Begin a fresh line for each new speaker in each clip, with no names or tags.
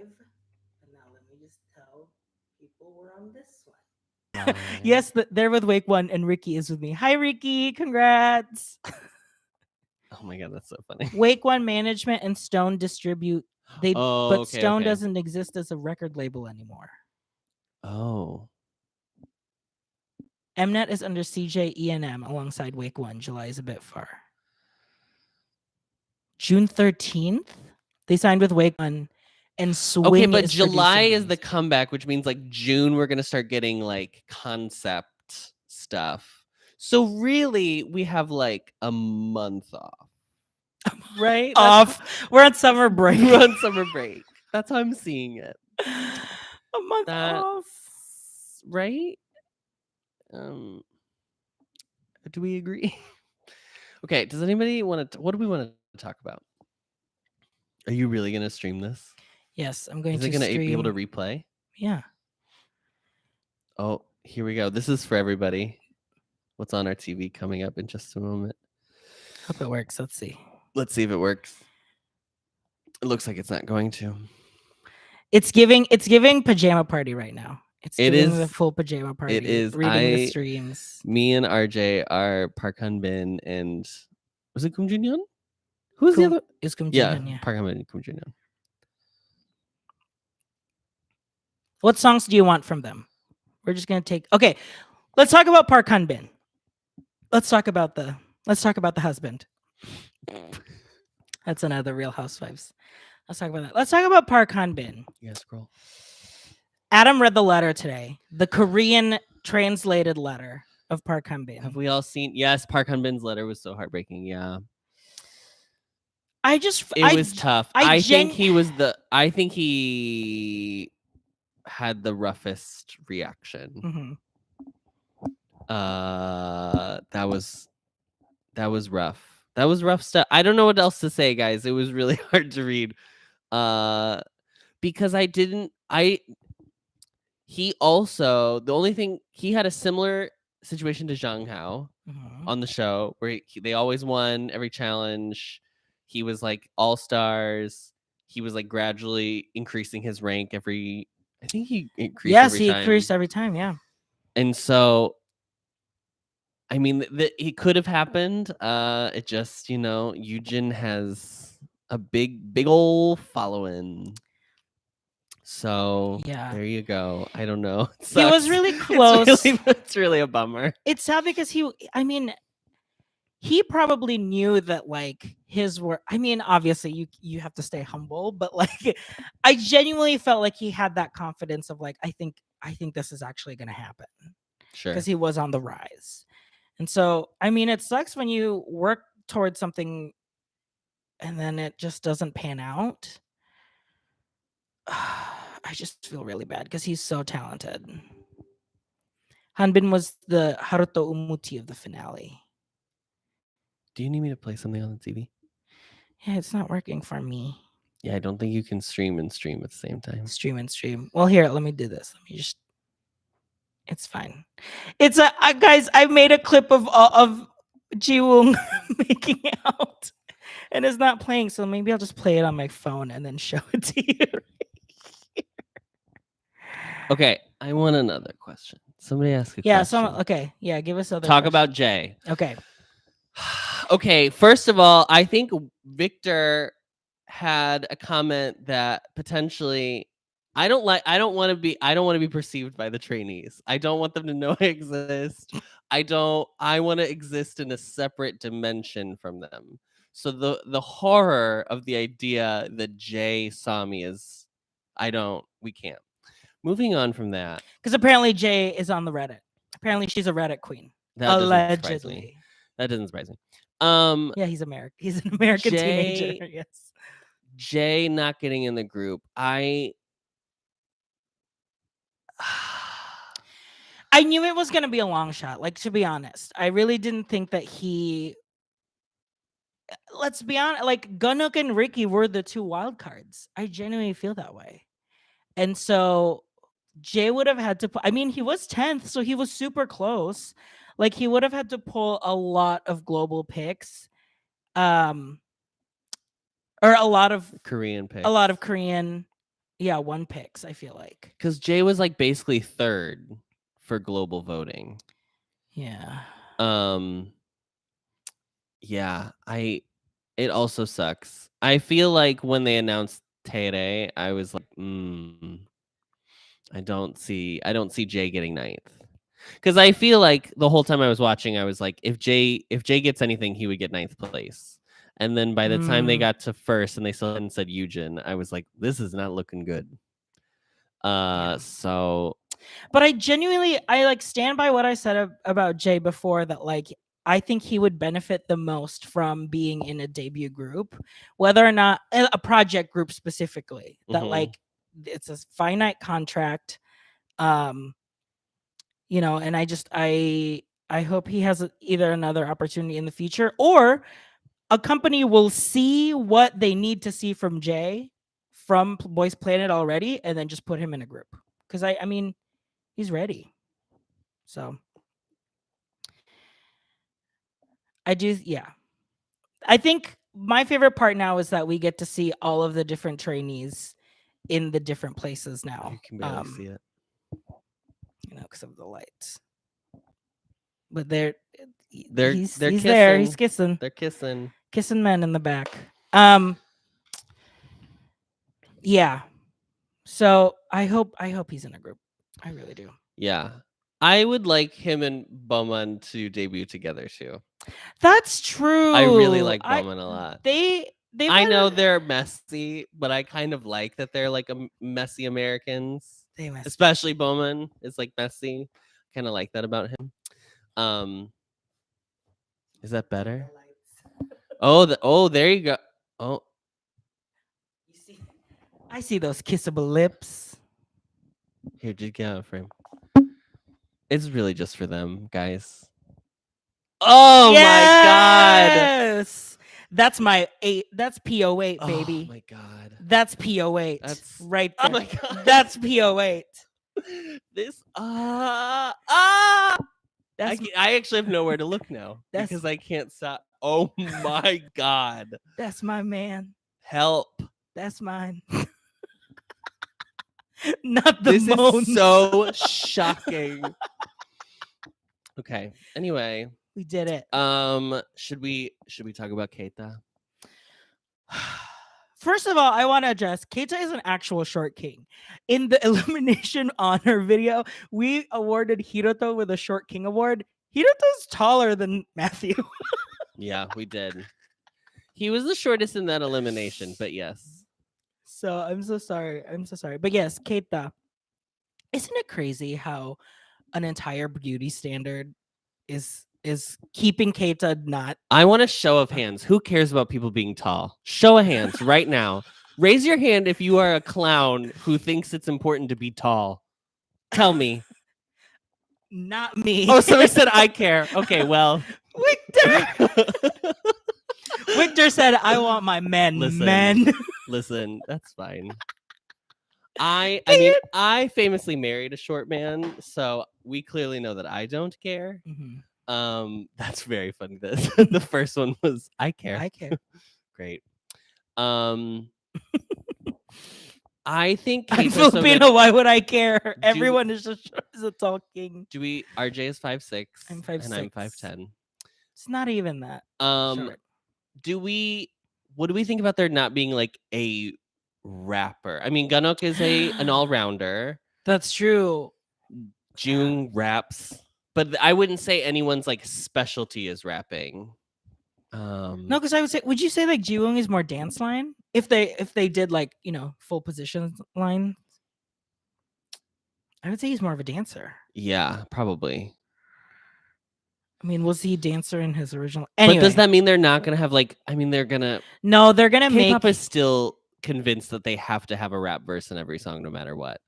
And now let me just tell people we're on this one.
Right.
Yes, they're with Wake One, and Ricky is with me. Hi, Ricky. Congrats.
Oh my god, that's so funny.
Wake One Management and Stone distribute.
Oh,
But
okay,
Stone
okay.
doesn't exist as a record label anymore.
Oh.
Mnet is under CJ E&M alongside Wake One. July is a bit far. June 13th, they signed with Wake One, and Swing.
Okay, but
is
July
producing
is the
music.
comeback, which means like June we're gonna start getting like concept stuff. So really, we have like a month off, right?
Off. We're on summer break.
We're on summer break. That's how I'm seeing it.
A month
That's
off.
right. Do we agree? Okay. Does anybody want to? What do we want to talk about? Are you really gonna stream this?
Yes, I'm going
Is
to
it gonna
stream.
be able to replay?
Yeah.
Oh, here we go. This is for everybody. What's on our TV coming up in just a moment.
Hope it works. Let's see.
Let's see if it works. It looks like it's not going to.
It's giving pajama party right now. It's
It
giving
is-
the full pajama party.
it is.
Reading the streams.
Me and RJ are Park Hanbin and was it Kim Jin-hyun? Who's the other?
Is Kim
Yeah,
Jin-hyun, yeah.
Park Hanbin and Kim Jin-hyun.
What songs do you want from them? We're just gonna take. Okay, let's talk about Park Han-bin. Let's talk about the husband. That's another Real Housewives. Let's talk about that. Let's talk about Park Han-bin.
Yeah, scroll.
Adam read the letter today, the Korean translated letter of Park Han-bin.
Have we all seen? Yes, Park Han-bin's letter was so heartbreaking. Yeah,
It
was tough. I think he had the roughest reaction.
Mhm.
That was rough. That was rough stuff. I don't know what else to say, guys. It was really hard to read. Because he also, the only thing, he had a similar situation to Zhang Hao
Mhm.
on the show where they always won every challenge. He was like all stars. He was like gradually increasing his rank I think he increased
Yes,
every
he
time.
increased every time. Yeah.
And so, I mean, it could have happened. It just, Yujin has a big old following. So
Yeah.
there you go. I don't know. It
He was
sucks.
really close.
It's really a bummer.
It's sad because he probably knew that like his work. I mean, obviously you have to stay humble, but like I genuinely felt like he had that confidence of like I think this is actually going to happen
Sure.
because he was on the rise. And so, I mean, it sucks when you work towards something and then it just doesn't pan out. I just feel really bad because he's so talented. Hanbin was the Haruto Umuti of the finale.
Do you need me to play something on the TV?
Yeah, it's not working for me.
Yeah, I don't think you can stream and stream at the same time.
Stream. Well, here, let me do this. Let me just. It's fine. It's guys. I made a clip of Jiwoong making out, and it's not playing. So maybe I'll just play it on my phone and then show it to you.
Okay, I want another question. Somebody ask a
Yeah.
question.
Okay. Yeah. Give us other.
Talk
questions.
about Jay.
Okay.
Okay, first of all, I think Victor had a comment that potentially I don't want to be perceived by the trainees. I don't want them to know I exist. I want to exist in a separate dimension from them. So the horror of the idea that Jay saw me is we can't. Moving on from that.
Because apparently Jay is on the Reddit. Apparently she's a Reddit queen.
That
Allegedly.
doesn't surprise me. That doesn't surprise me.
Yeah, he's American. He's an American teenager. Yes.
Jay not getting in the group. I
knew it was gonna be a long shot. Like, to be honest, I really didn't think that he. Let's be honest. Like, gunwook and Ricky were the two wild cards. I genuinely feel that way, and so Jay would have had to. I mean, he was 10th, so he was super close. Like, he would have had to pull a lot of global picks, or a lot of
Korean picks.
a lot of Korean one picks, I feel like.
Because Jay was like basically third for global voting.
Yeah.
Yeah, it also sucks. I feel like when they announced taerae, I was like, I don't see Jay getting ninth. Because I feel like the whole time I was watching, I was like, if Jay gets anything, he would get ninth place. And then by the time they got to first and they still hadn't said Yujin, I was like, this is not looking good. So
but I genuinely like stand by what I said about Jay before, that like I think he would benefit the most from being in a debut group, whether or not a project group specifically, that like it's a finite contract. And I hope he has either another opportunity in the future, or a company will see what they need to see from Jay from Boys Planet already, and then just put him in a group. Because I mean, he's ready. So I do, yeah. I think my favorite part now is that we get to see all of the different trainees in the different places now.
You can barely see it.
Because of the lights. But he's
kissing.
there. He's kissing.
They're kissing.
Kissing men in the back. Yeah. So I hope he's in a group. I really do.
Yeah. I would like him and Bowman to debut together too.
That's true.
I really like Bowman a lot.
I
know they're messy, but I kind of like that they're like messy Americans. Especially Bowman is like messy. Kind of like that about him. Is that better? There you go. Oh,
I see those kissable lips.
Here, just get out of frame. It's really just for them, guys. Oh my god.
That's my 8. That's PO8, baby.
Oh my god.
That's PO8.
That's
right there.
Oh my god.
That's PO8.
This I actually have nowhere to look now because I can't stop. Oh my god.
That's my man.
Help.
That's mine. Not the
This
moans.
is so shocking. Okay. Anyway,
we did it.
Should we talk about Keita?
First of all, I want to address Keita is an actual short king. In the elimination honor video, we awarded Hiroto with a short king award. Hiroto's taller than Matthew.
Yeah, we did. He was the shortest in that elimination, but yes.
So I'm so sorry. But yes, Keita. Isn't it crazy how an entire beauty standard is keeping Keita not?
I want a show of hands. Who cares about people being tall? Show of hands right now. Raise your hand if you are a clown who thinks it's important to be tall. Tell me.
Not me.
Oh, somebody said I care. Okay, well.
Victor. Victor said, I want my men.
Listen, that's fine. I mean, I famously married a short man, so we clearly know that I don't care.
Mm-hmm.
That's very funny. The first one was I care.
I care.
Great. I think
I'm Filipino. Why would I care? Everyone is just a tall king.
RJ is 5'6".
I'm 5'6".
and I'm 5'10".
It's not even that.
Short. What do we think about there not being like a rapper? I mean, gunwook is an all-rounder.
That's true.
Jung raps, but I wouldn't say anyone's like specialty is rapping.
No, because would you say like jiwoong is more dance line? If they did like, full position line, I would say he's more of a dancer.
Yeah, probably.
I mean, was he a dancer in his original? Anyway.
But does that mean they're not gonna have like? I mean, they're gonna.
No, they're gonna make.
K-pop is still convinced that they have to have a rap verse in every song, no matter what.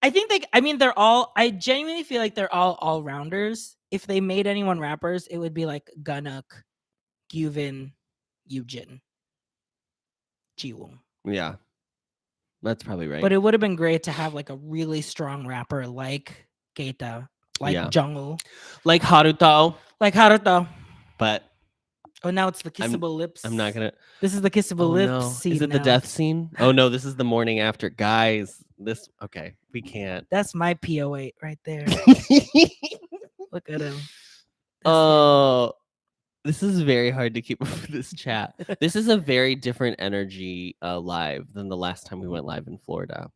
I think they're all. I genuinely feel like they're all rounders. If they made anyone rappers, it would be like gunwook, gyuvin, yujin, jiwoong.
Yeah, that's probably right.
But it would have been great to have like a really strong rapper like Keita, like Jungwoo,
like Haruto.
But Oh, now it's the Kissable Lips.
I'm not gonna.
This is the Kissable
Oh
Lips
no!
scene.
Is it the
now.
death scene? Oh no! This is the morning after, guys. This okay? We can't.
That's my PO8 right there. Look at him.
Oh, this is very hard to keep up with this chat. This is a very different energy live than the last time we went live in Florida.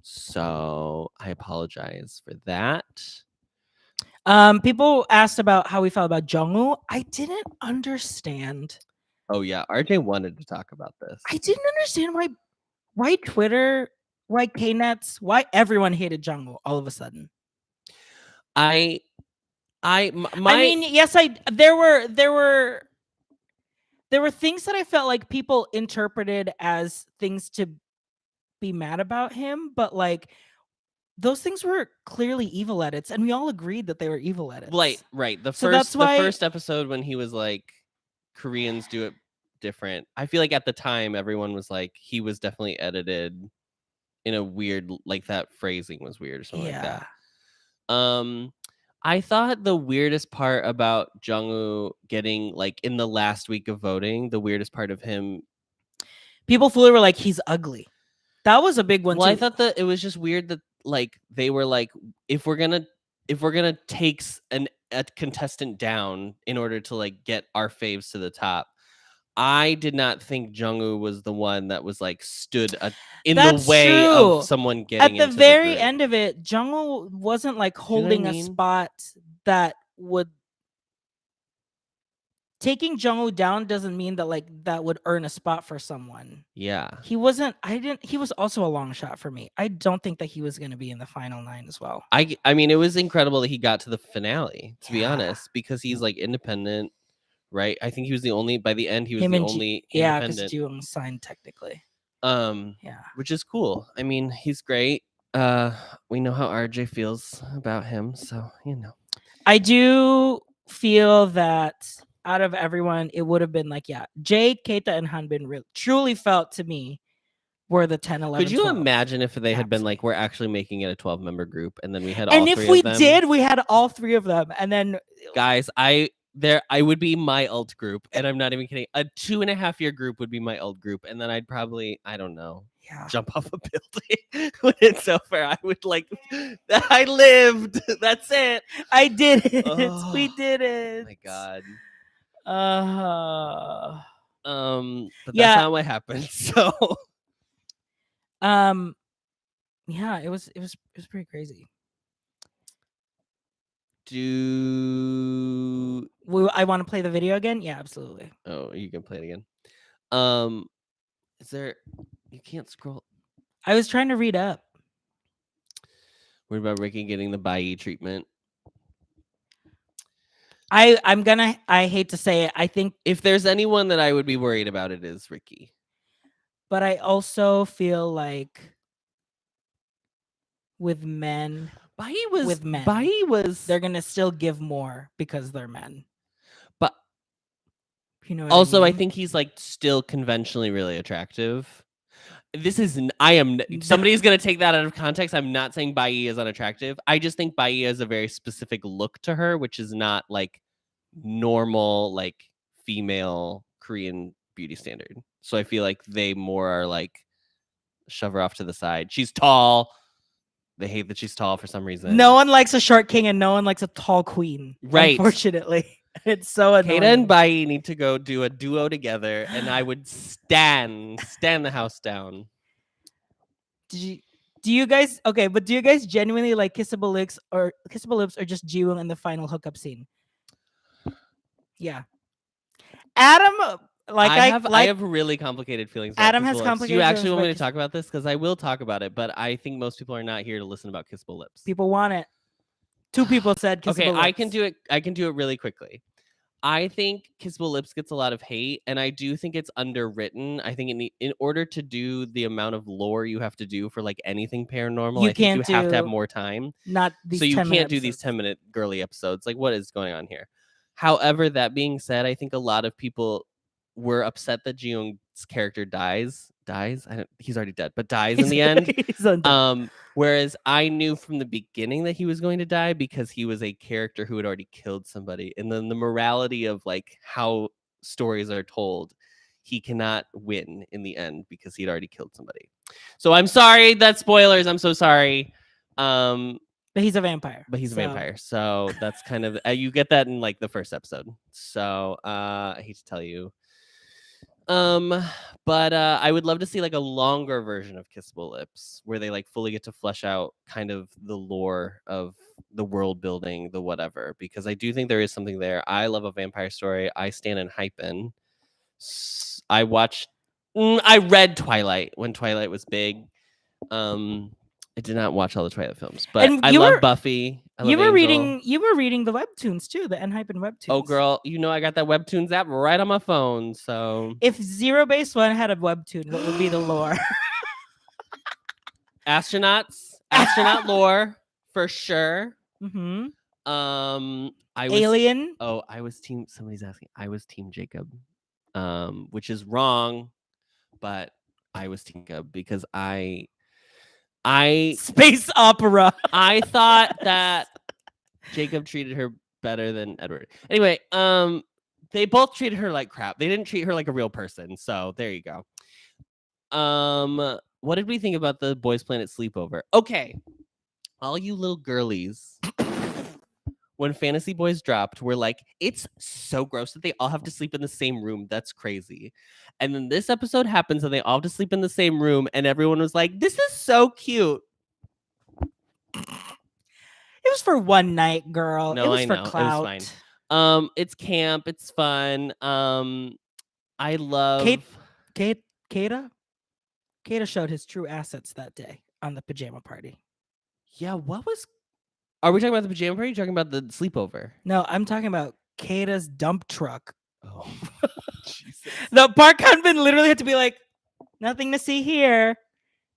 So I apologize for that.
People asked about how we felt about Jungwoo. I didn't understand.
Oh yeah, RJ wanted to talk about this.
I didn't understand why Twitter, why Knets, why everyone hated Jungwoo all of a sudden.
I
mean, yes, there were things that I felt like people interpreted as things to be mad about him, but like those things were clearly evil edits, and we all agreed that they were evil edits.
Right. The
So that's why-
the first episode when he was like, Koreans do it different. I feel like at the time everyone was like, he was definitely edited in a weird, like that phrasing was weird or something like that. I thought the weirdest part about Jungwoo getting like in the last week of voting, the weirdest part of him,
people fully were like, he's ugly. That was a big one.
Well,
too.
I thought that it was just weird that like they were like, if we're gonna take a contestant down in order to like get our faves to the top, I did not think Jungwoo was the one that was like stood in
That's
the way
true.
of someone getting
At the
into
very
group.
end of it, Jungwoo wasn't like
you know what I
holding a
mean?
spot that would. Taking Jungwoo down doesn't mean that like that would earn a spot for someone.
Yeah.
He wasn't. He was also a long shot for me. I don't think that he was going to be in the final 9 as well.
I mean, it was incredible that he got to the finale, to be
Yeah.
honest, because he's like independent, right? I think he was the only, by the end, he was
Him
the
and
only
Yeah, because
independent.
Jiwoong signed technically.
Yeah. Which is cool. I mean, he's great. We know how RJ feels about him, so you know.
I do feel that out of everyone, it would have been like, yeah, Jay, Keita, and Hanbin truly felt to me were the 10, 11,
Could you
12.
imagine if they had been like,
Absolutely.
we're actually making it a 12-member group, and then we had
And
all
if
three
we
of them?
did, we had all 3 of them, and then
Guys, I would be my alt group, and I'm not even kidding. A 2.5-year group would be my alt group, and then I'd probably, I don't know, jump off a building when it's over. I would like, I lived. That's it.
I did it.
Oh,
We did it.
Oh my god. But
Yeah.
that's not what happened. So
yeah, it was pretty crazy. I want to play the video again. Yeah, absolutely.
Oh, you can play it again. Is there? You can't scroll.
I was trying to read up.
What about Ricky getting the Bai treatment?
I hate to say it. I think
if there's anyone that I would be worried about, it is Ricky.
But I also feel like with men,
Bai was
they're gonna still give more because they're men.
But
you know what
also,
I mean?
I think he's like still conventionally really attractive. Somebody's gonna take that out of context. I'm not saying Bai is unattractive. I just think Bai has a very specific look to her, which is not like normal, like female Korean beauty standard. So I feel like they more are like shove her off to the side. She's tall. They hate that she's tall for some reason.
No one likes a short king and no one likes a tall queen.
Right.
Unfortunately. It's so annoying.
Keita and Bai need to go do a duo together, and I would stand the house down.
Do you guys genuinely like Kissable Lips or just Jiwoong in the final hookup scene? Yeah. Adam,
I have really complicated feelings about
Adam
Kissable
has
Lips.
complicated
Do you actually
feelings
want me
about
to talk about this? Because I will talk about it, but I think most people are not here to listen about Kissable Lips.
People want it. 2 people said Kissable
Okay,
Lips.
I can do it really quickly. I think Kissable Lips gets a lot of hate, and I do think it's underwritten. I think in order to do the amount of lore you have to do for like anything paranormal, I think you have to have more time.
Not these
so you
10
can't do these 10-minute girly episodes. Like, what is going on here? However, that being said, I think a lot of people were upset that Jiwoong's character dies. He's already dead, but dies in the end. Whereas I knew from the beginning that he was going to die because he was a character who had already killed somebody. And then the morality of like how stories are told, he cannot win in the end because he'd already killed somebody. So I'm sorry, that's spoilers. I'm so sorry.
But he's a vampire.
But he's a
so-
vampire, so that's kind of you get that in like the first episode. So I hate to tell you. But I would love to see like a longer version of Kissable Lips where they like fully get to flesh out kind of the lore of the world building, the whatever, because I do think there is something there. I love a vampire story. I stand in Haobin. I watched I read Twilight when Twilight was big. I did not watch all the Twilight films, but
And
I
you
love
were-
Buffy. I
You
love
were
Angel.
reading the webtoons too, the Enhypen webtoons.
Oh, girl, you know I got that Webtoons app right on my phone. So
If ZeroBaseOne had a webtoon, what would be the lore?
astronaut lore for sure.
Mm-hmm.
I was
Alien.
Oh, I was team. Somebody's asking. I was team Jacob, which is wrong, but I was team Jacob because I
Space opera.
I thought that Jacob treated her better than Edward. Anyway, they both treated her like crap. They didn't treat her like a real person. So there you go. What did we think about the Boys Planet sleepover? Okay, all you little girlies, when Fantasy Boys dropped, were like, it's so gross that they all have to sleep in the same room. That's crazy. And then this episode happens and they all have to sleep in the same room, and everyone was like, this is so cute.
It was for one night, girl.
No,
it was
I
for
know. It was
clout.
fine. It's camp. It's fun. I love
Keita showed his true assets that day on the pajama party.
Yeah, are we talking about the pajama party? Or talking about the sleepover?
No, I'm talking about Keita's dump truck.
Oh, Jesus.
The Park Hanbin literally had to be like, nothing to see here.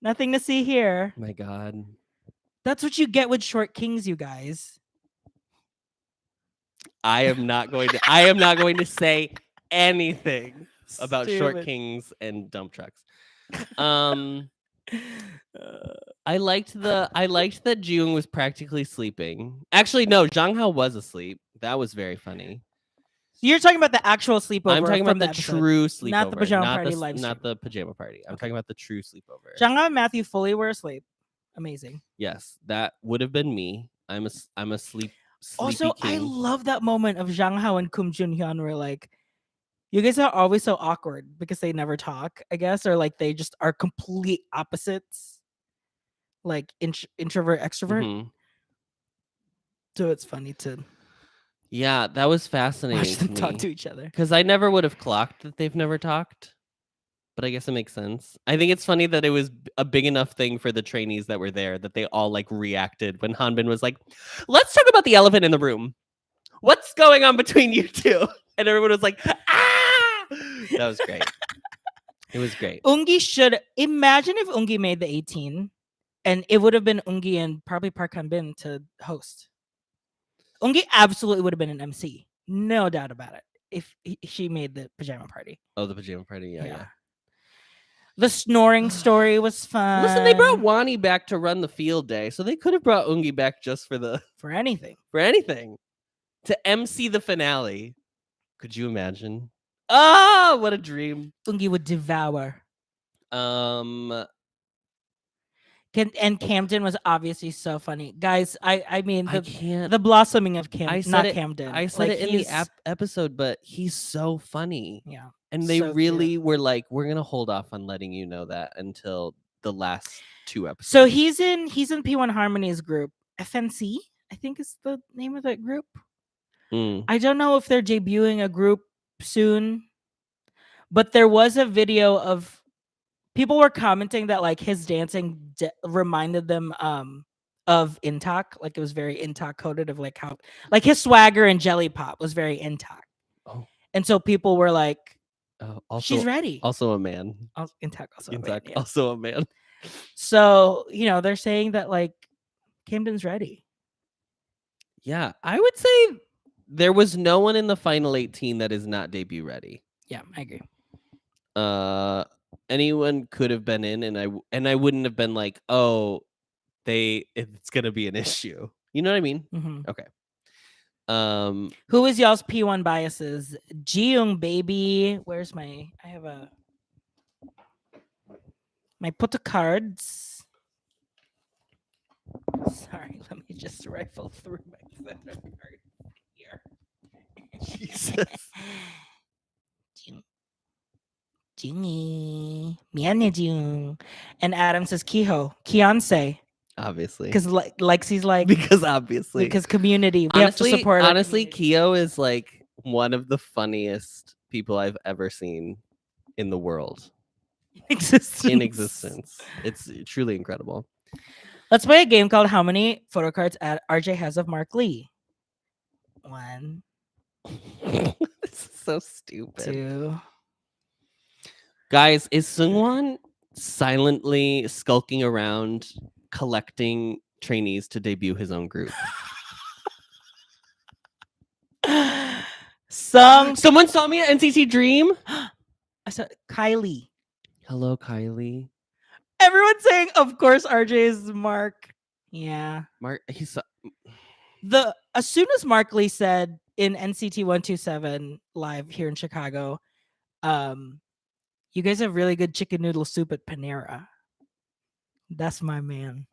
Nothing to see here.
My God.
That's what you get with short kings, you guys.
I am not going to say anything about short
Stupid.
kings and dump trucks. I liked that Jiwoong was practically sleeping. Actually, no, Zhang Hao was asleep. That was very funny.
You're talking about the actual sleepover.
I'm talking
from
about the
episode.
true sleepover,
Not the pajama party live
not
stream.
the pajama party. I'm
Okay.
talking about the true sleepover.
Zhang and Matthew fully were asleep. Amazing.
Yes, that would have been me. I'm a sleepy
Also,
king.
I love that moment of Zhang Hao and Kum Jun Hyun were like, you guys are always so awkward because they never talk, I guess, or like they just are complete opposites, like introvert, extrovert.
Mhm.
So it's funny to
Yeah, that was fascinating.
watch them talk
me.
to each other.
Because I never would have clocked that they've never talked, but I guess it makes sense. I think it's funny that it was a big enough thing for the trainees that were there that they all like reacted when Hanbin was like, let's talk about the elephant in the room. What's going on between you two? And everyone was like, ah! That was great. It was great.
Ungi should imagine if Ungi made the 18 and it would have been Ungi and probably Park Han-bin to host. Ungi absolutely would have been an MC. No doubt about it. If she made the pajama party.
Oh, the pajama party. Yeah, yeah.
The snoring story was fun.
Listen, they brought Wani back to run the field day, so they could have brought Ungi back just for
anything.
To MC the finale. Could you imagine? Oh, what a dream.
Ungi would devour.
Um,
And Camden was obviously so funny. Guys, I mean
I can't.
the blossoming of
I
Camden,
said
not
it-
Camden.
I said
Like,
it in the
he's-
episode, but he's so funny.
Yeah.
And they
so cute.
really were like, we're gonna hold off on letting you know that until the last 2 episodes.
So he's in P1 Harmony's group. FNC, I think is the name of that group.
Mm.
I don't know if they're debuting a group soon, but there was a video of people were commenting that like his dancing reminded them of Intak, like it was very Intak coded of like how like his swagger and Jelly Pop was very Intak.
Oh.
And so people were like,
Also,
she's ready.
Also a man.
Intak also. a man,
Intact,
yeah.
also a man.
So, they're saying that like Camden's ready.
Yeah, I would say there was no one in the final 18 that is not debut ready.
Yeah, I agree.
Anyone could have been in, and I wouldn't have been like, oh, it's gonna be an issue. You know what I mean?
Mm-hmm.
Okay.
Who is y'all's P1 biases? Jiwoong, baby. Where's my? I have my put cards. Sorry, let me just rifle through my photo card here.
Jesus.
Jingy, miane Jiwoong, and Adam says Kiho, Beyonce,
Obviously.
because Lexi's like
Because obviously.
because community. We have to support. our
Honestly,
community.
Kyo is like one of the funniest people I've ever seen in the world. In existence. It's truly incredible.
Let's play a game called How Many Photo Cards RJ Has of Mark Lee? 1,
This is so stupid.
2.
Guys, is Seungwon silently skulking around collecting trainees to debut his own group? Someone saw me at NCT Dream.
I said Kylie.
Hello, Kylie.
Everyone's saying, of course, RJ is Mark. Yeah.
Mark, he's
As soon as Mark Lee said in NCT 127 live here in Chicago, you guys have really good chicken noodle soup at Panera. That's my man.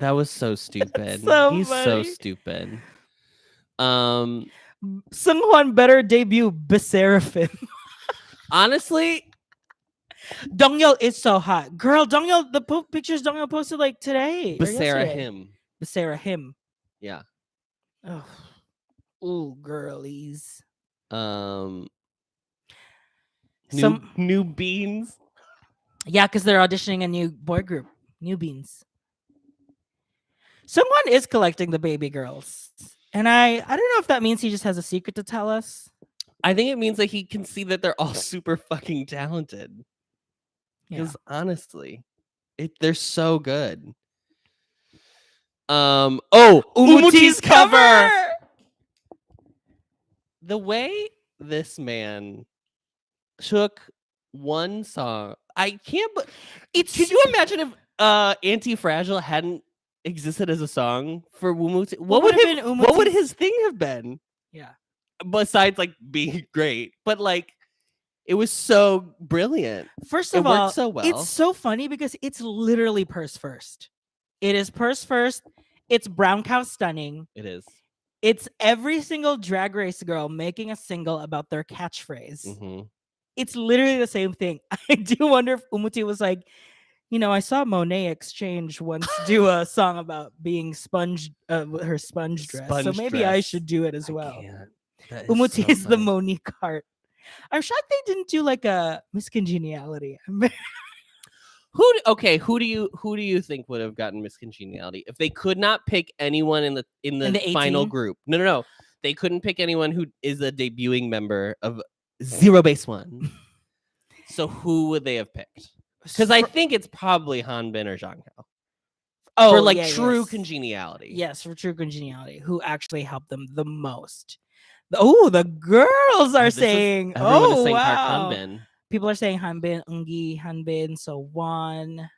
that was so stupid.
so
He's so
funny.
stupid.
Seungwon better debut Seraphim.
Honestly,
Dongyeol is so hot. Girl, Dongyeol, the pictures Dongyeol posted like today.
Basara him.
Basara.
Yeah.
Oh. Ooh, girlies.
New beans.
Yeah, because they're auditioning a new boy group. New Beans. Someone is collecting the baby girls. And I don't know if that means he just has a secret to tell us.
I think it means that he can see that they're all super fucking talented. Because honestly, they're so good. Umuti's cover. The way this man took one song, I can't. Could you imagine if "Anti-Fragile" hadn't existed as a song for Umuti? What would his thing have been?
Yeah.
Besides like being great, but like it was so brilliant.
First
It
of all,
worked so well.
it's so funny because it's literally purse first. It is purse first. It's Brown Cow Stunning.
It is.
It's every single Drag Race girl making a single about their catchphrase.
Mm-hmm.
It's literally the same thing. I do wonder if Umuti was like, I saw Monet Exchange once do a song about being her sponge dress. So maybe I should do it as well. Umuti is the Monique Hart. I'm shocked they didn't do like a Miss Congeniality.
Who do you think would have gotten Miss Congeniality if they could not pick anyone in the final group? No. They couldn't pick anyone who is a debuting member of ZeroBaseOne. So who would they have picked? Because I think it's probably hanbin or zhang. For true congeniality.
Yes, for true congeniality. Who actually helped them the most? The girls are saying.
Everyone is saying
wow.
Park hanbin.
People are saying hanbin, ungi, hanbin, so one.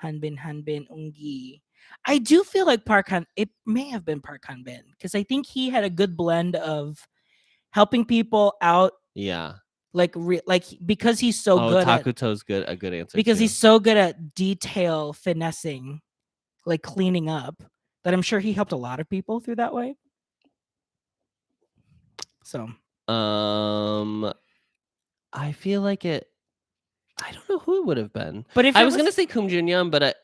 Hanbin, ungi. I do feel like it may have been Park hanbin because I think he had a good blend of helping people out.
Yeah.
Because he's so good.
Takuto's a good answer.
Because
too.
he's so good at detail finessing, like cleaning up, that I'm sure he helped a lot of people through that way. So
I feel like I don't know who it would have been.
But if
I was gonna say Kim Jun-young, but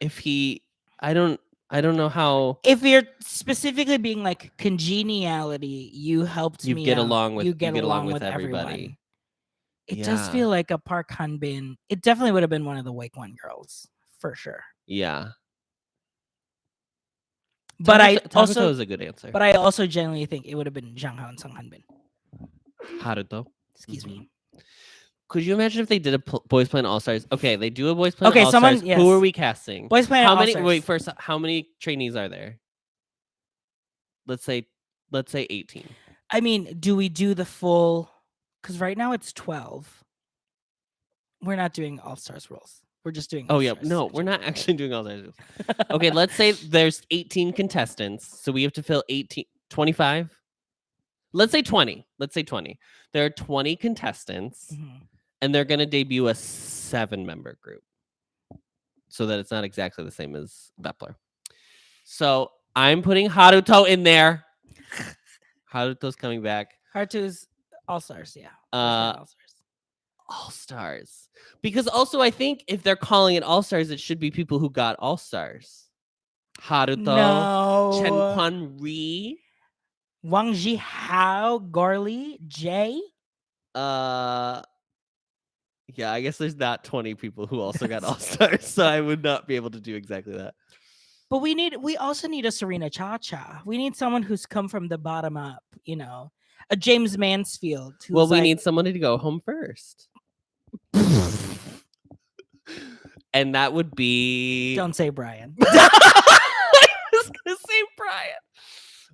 I don't know how.
If you're specifically being like congeniality, you helped me.
Get along with
everybody.
Everyone.
It does feel like a Park hanbin. It definitely would have been one of the Wake One girls for sure.
Yeah.
But
Takuto is a good answer.
But I also genuinely think it would have been Zhang Hao and Sung Hanbin.
Haruto.
Excuse me.
Could you imagine if they did a Boys Planet All Stars? Okay, they do a Boys Planet All Stars.
Yes.
Who are we casting?
Boys Planet All Stars.
Wait, first, how many trainees are there? Let's say 18.
I mean, do we do the full? Because right now it's 12. We're not doing All Stars rules. We're just doing.
Oh yeah, no, we're not actually doing All Stars rules. Okay, let's say there's 18 contestants, so we have to fill 18. 25. Let's say 20. Let's say 20. There are 20 contestants,
Mhm.
and they're going to debut a 7-member group, so that it's not exactly the same as Bepler. So I'm putting Haruto in there. Haruto's coming back.
Haruto's All Stars, yeah.
Uh,
All Stars.
All Stars. Because also I think if they're calling it All Stars, it should be people who got All Stars. Haruto, Chen
No.
Kwan Ri,
Wang Ji Hao, Garly, Jay.
yeah, I guess there's not 20 people who also got All Stars, so I would not be able to do exactly that.
But we also need a Serena Chacha. We need someone who's come from the bottom up, you know. A James Mansfield. Who's
Well, we
like,
need someone to go home first. And that would be
Don't say Brian.
I was gonna say Brian.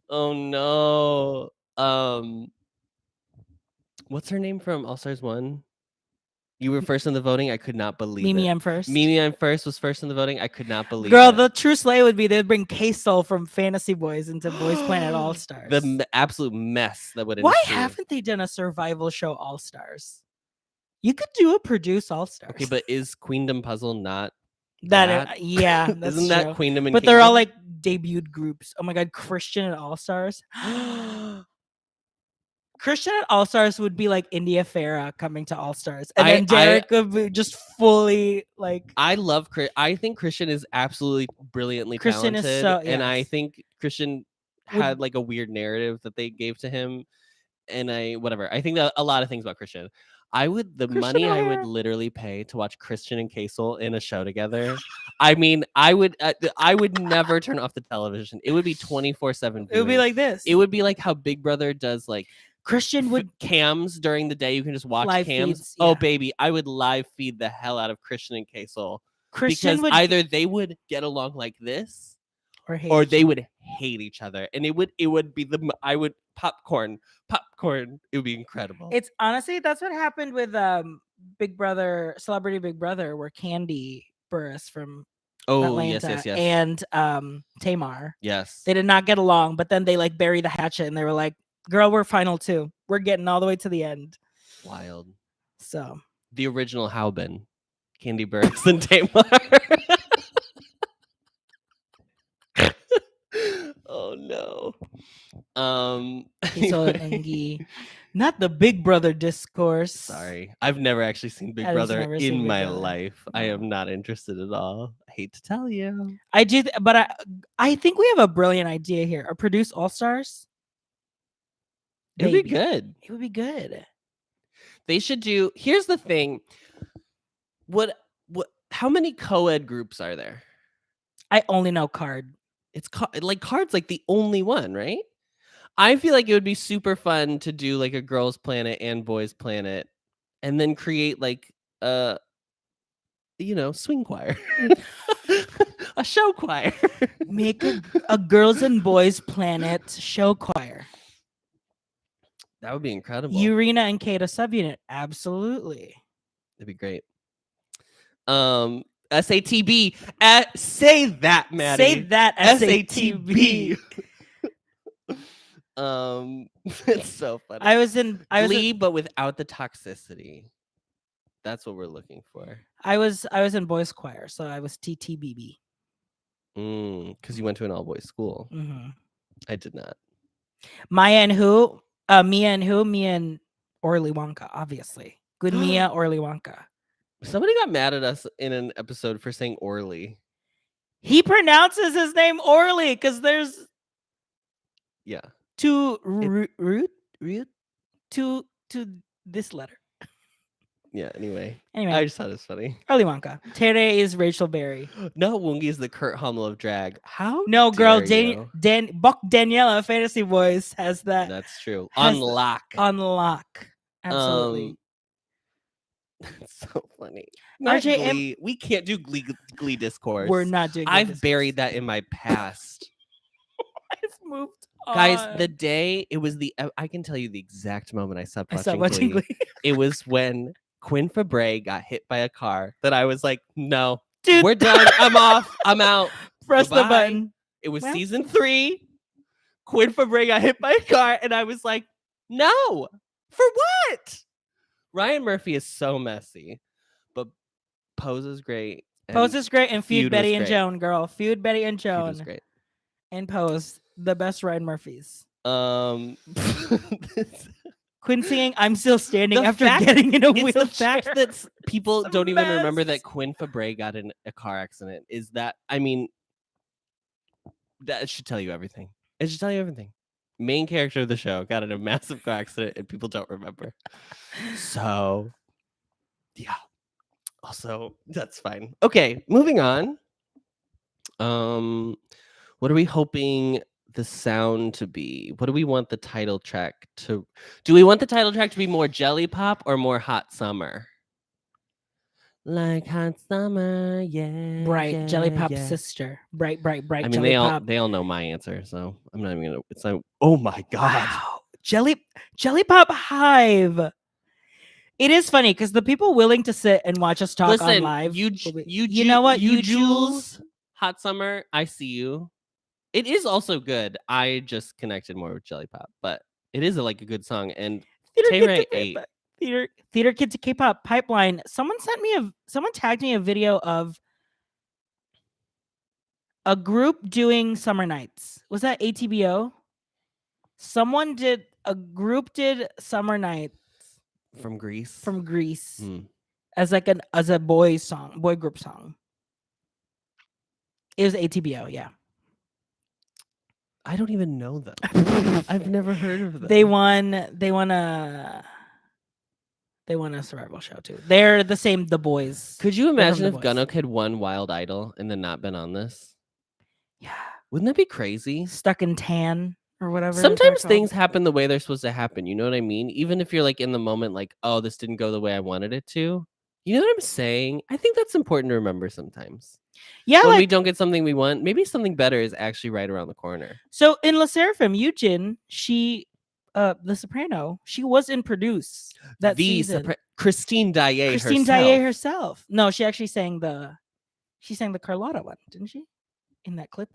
Oh no. What's her name from All Stars 1? You were first in the voting. I could not believe
Mimi,
it.
I'm first.
Mimi, I'm first was first in the voting. I could not believe
Girl,
it.
the true slay would be they'd bring K-Soul from Fantasy Boys into Boys Planet All Stars.
The absolute mess that would
Why
ensue.
haven't they done a survival show All Stars? You could do a produce All Stars.
Okay, but is Queendom Puzzle not
that yeah, that's
isn't that
true.
Queendom and
But they're all
Kingdom?
like debuted groups. Oh my god, Christian and All Stars. Christian and All Stars would be like India Farah coming to All Stars, and then Derek would be just fully like.
I love I think Christian is absolutely brilliantly
Christian is
talented,
so-
and I
yes.
think Christian had like a weird narrative that they gave to him, and I think that a lot of things about Christian. I would money I would literally pay to watch Christian and Kaysel in a show together. I mean, I would never turn off the television. It would be 24/7.
It would be like this.
It would be like how Big Brother does like
Christian would
cams during the day. You can just watch
live
cams.
feeds,
Oh
yeah.
baby, I would live feed the hell out of Christian and Kaysel.
Christian
Because
would
either they would get along like this,
or, hate
or
each
they
other.
would hate each other, and it would be I would popcorn. It would be incredible.
It's honestly that's what happened with Big Brother, Celebrity Big Brother, where Candy Burris from Atlanta
yes.
and Tamar,
Yes.
they did not get along, but then they like buried the hatchet and they were like, "Girl, we're final 2. We're getting all the way to the end."
Wild.
So
The original Haobin, Candy Burris and Tamar. Oh no.
Kissable Lips, not the Big Brother discourse.
Sorry, I've never actually seen Big
I've
Brother
never seen
in
Big
my
Brother.
life. I am not interested at all. I hate to tell you.
I do, but I think we have a brilliant idea here. A produce All Stars.
It would be good.
It would be good.
They should do. Here's the thing. What? How many co-ed groups are there?
I only know Card.
It's like Card's like the only one, right? I feel like it would be super fun to do like a girls' planet and boys' planet, and then create like a, swing choir, a show choir.
Make a girls and boys planet show choir.
That would be incredible.
Urena and Keita subunit. Absolutely.
That'd be great. SATB. Say that, Maddie.
Say that SATB.
It's so funny.
I was in
Glee, but without the toxicity. That's what we're looking for.
I was in boys choir, so I was TTBB.
Because you went to an all-boys school.
Mm-hmm.
I did not.
Mia and who? Mia and Orly Wonka, obviously. Good Mia, Orly Wonka.
Somebody got mad at us in an episode for saying Orly.
He pronounces his name Orly because there's two root to this letter.
Yeah, anyway.
Anyway,
I just thought it was funny.
Orly Wonka. Taerae is Rachel Berry.
No, Woongi is the Kurt Hummel of drag. How?
No, girl,
dare you?
Buck Daniela Fantasy Boys has that.
That's true.
has
On lock.
On lock. Absolutely.
That's so funny. Not
RJ,
Glee. We can't do Glee discourse.
We're not doing.
I've buried that in my past.
I've moved on.
Guys, the day it was I can tell you the exact moment I stopped watching,
watching
Glee.
Glee.
It was when Quinn Fabray got hit by a car that I was like, no,
Dude,
we're done. I'm off. I'm out.
Press the
Goodbye.
button.
It was
Well-
season 3. Quinn Fabray got hit by a car, and I was like, no, for what? Ryan Murphy is so messy, but Pose is great.
Pose is great, and Feud
Feud was
Betty and
great.
Joan, girl. Feud Betty and
Feud was
Joan,
great.
and Pose, the best Ryan Murphys.
This-
Quinn singing "I'm Still Standing"
The
after
fact-
getting in a
it's
wheelchair.
the fact that people
It's a
don't even remember
mess.
that Quinn Fabray got in a car accident. Is that, I mean, that should tell you everything. It should tell you everything. Main character of the show got in a massive car accident and people don't remember. So, yeah. Also, that's fine. Okay, moving on. What are we hoping the sound to be? What do we want the title track to? Do we want the title track to be more jelly pop or more hot summer? Like hot summer, yeah.
Bright
yeah,
Jelly Pop
yeah.
sister. Bright
I mean,
Jelly
they
Pop.
all know my answer, so I'm not even gonna. It's like, oh my god.
Wow. Jelly Pop Hive. It is funny because the people willing to sit and watch us talk on
Listen,
live.
you
know what?
You
You
Jules, hot summer. I see you. It is also good. I just connected more with Jelly Pop, but it is like a good song. And Taerae ate.
Theater Kid to K-pop pipeline. Someone tagged me a video of a group doing summer nights. Was that ATBO? A group did summer nights
From Greece.
from Greece
Hmm.
as a boy group song. It was ATBO, yeah.
I don't even know them. I've never heard of them.
They won a survival show too. They're the boys.
Could you
They're from
imagine
The
if
Boys.
Gunwook had won Wild Idol and then not been on this?
Yeah.
Wouldn't that be crazy?
Stuck in tan or whatever.
Sometimes things happen the way they're supposed to happen. You know what I mean? Even if you're like in the moment, like, oh, this didn't go the way I wanted it to. You know what I'm saying? I think that's important to remember sometimes.
Yeah,
When we
like
don't get something we want, maybe something better is actually right around the corner.
so in La Seraphim, Yujin, she the soprano, she was in Produce that season.
Christine Daae
Christine
herself.
Daae herself. No, she actually sang the Carlotta one, didn't she? In that clip.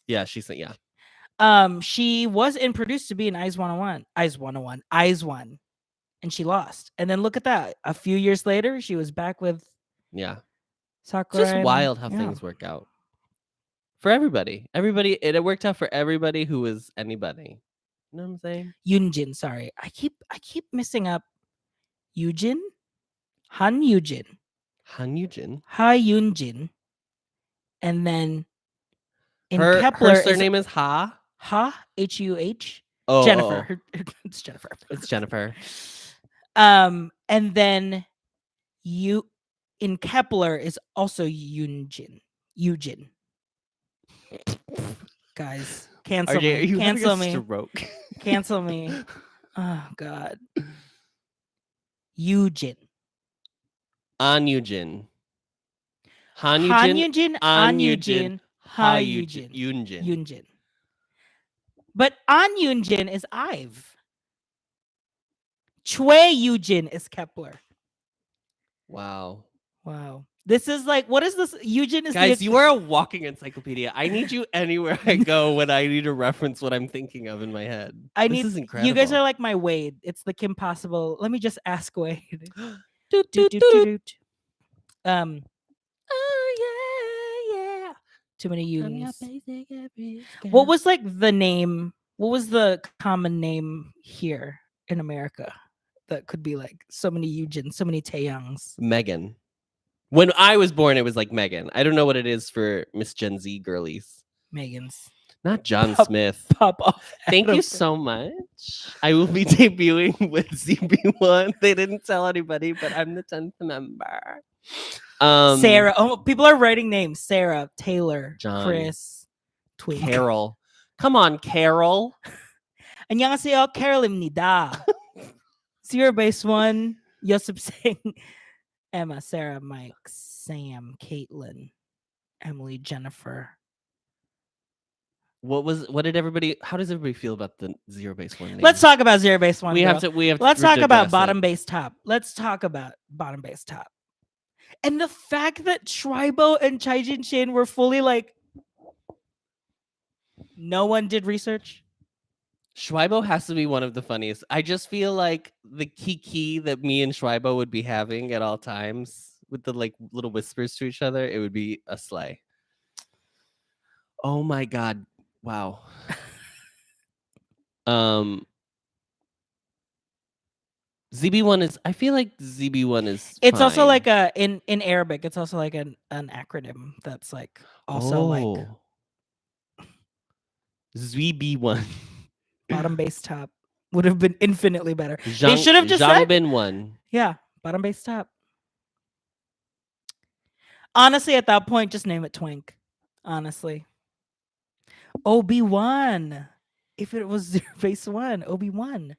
Yeah, she said, yeah.
She was in Produce to be in Eyes 101, and she lost. And then look at that. A few years later, she was back with
Yeah.
Sakura.
It's just
and-
wild how
yeah.
things work out. For everybody. It worked out for everybody who was anybody. You know what I'm saying?
Yunjin, sorry. I keep messing up. Yujin? Han Yujin.
Han Yujin.
Ha Yunjin. And then in
Her
Kepler
surname is Ha.
Ha Huh.
Oh,
Jennifer. It's Jennifer.
It's Jennifer.
And then in Kepler is also Yujin. Guys, cancel
RJ,
me.
are you
Cancel
having
me.
a stroke?
Cancel me. Oh God. Yujin.
An Yujin. Han
Han
Yujin.
Yujin.
An
An
Yujin.
Yujin.
Ha
Ha
Yujin.
Yujin. Yunjin. But An Yunjin is Ive. Chue Yujin is Kepler.
Wow.
Wow. This is like, what is this? Yujin is
Guys, you are a walking encyclopedia. I need you anywhere I go when I need to reference what I'm thinking of in my head. This is incredible.
You guys are like my Wade. It's the Kim Possible. Let me just ask Wade.
Doot,
Doot,
doot,
doot,
doot.
doot.
Oh, yeah.
Too many
I'm your
Yujins.
basic average girl.
What was like the name? What was the common name here in America that could be like so many Yujins, so many Taeyoungs?
Megan? When I was born, it was like Megan. I don't know what it is for Miss Gen Z girlies.
Megan's.
Not John
Pop-
Smith.
Pop off.
Thank you
Adam.
so much. I will be debuting with ZB1. They didn't tell anybody, but I'm the 10th member.
Sarah. Oh, people are writing names. Sarah, Taylor,
John.
Chris, Twink.
Carol. Come on, Carol.
안녕하세요, Carol입니다. ZeroBaseOne, Yosip Singh, Emma, Sarah, Mike, Sam, Caitlin, Emily, Jennifer.
How does everybody feel about the ZeroBaseOne name?
Let's talk about ZeroBaseOne.
We have to
Let's talk about
address
bottom
it.
base top. Let's talk about bottom base top. And the fact that Tribo and Chaijin Shin were fully like, no one did research.
Schweibo has to be one of the funniest. I just feel like the Kiki that me and Schweibo would be having at all times with the like little whispers to each other, it would be a sleigh. Oh my god. Wow. ZB1 is I feel like ZB1 is
It's also
fine.
like a in Arabic. It's also like an acronym that's like also like
ZB1.
bottom base top would have been infinitely better. They
Zhang,
should have just said
Hanbin 1.
yeah, bottom base top. Honestly, at that point, just name it Twink. Honestly, Obi-Wan. If it was ZeroBaseOne, Obi-Wan.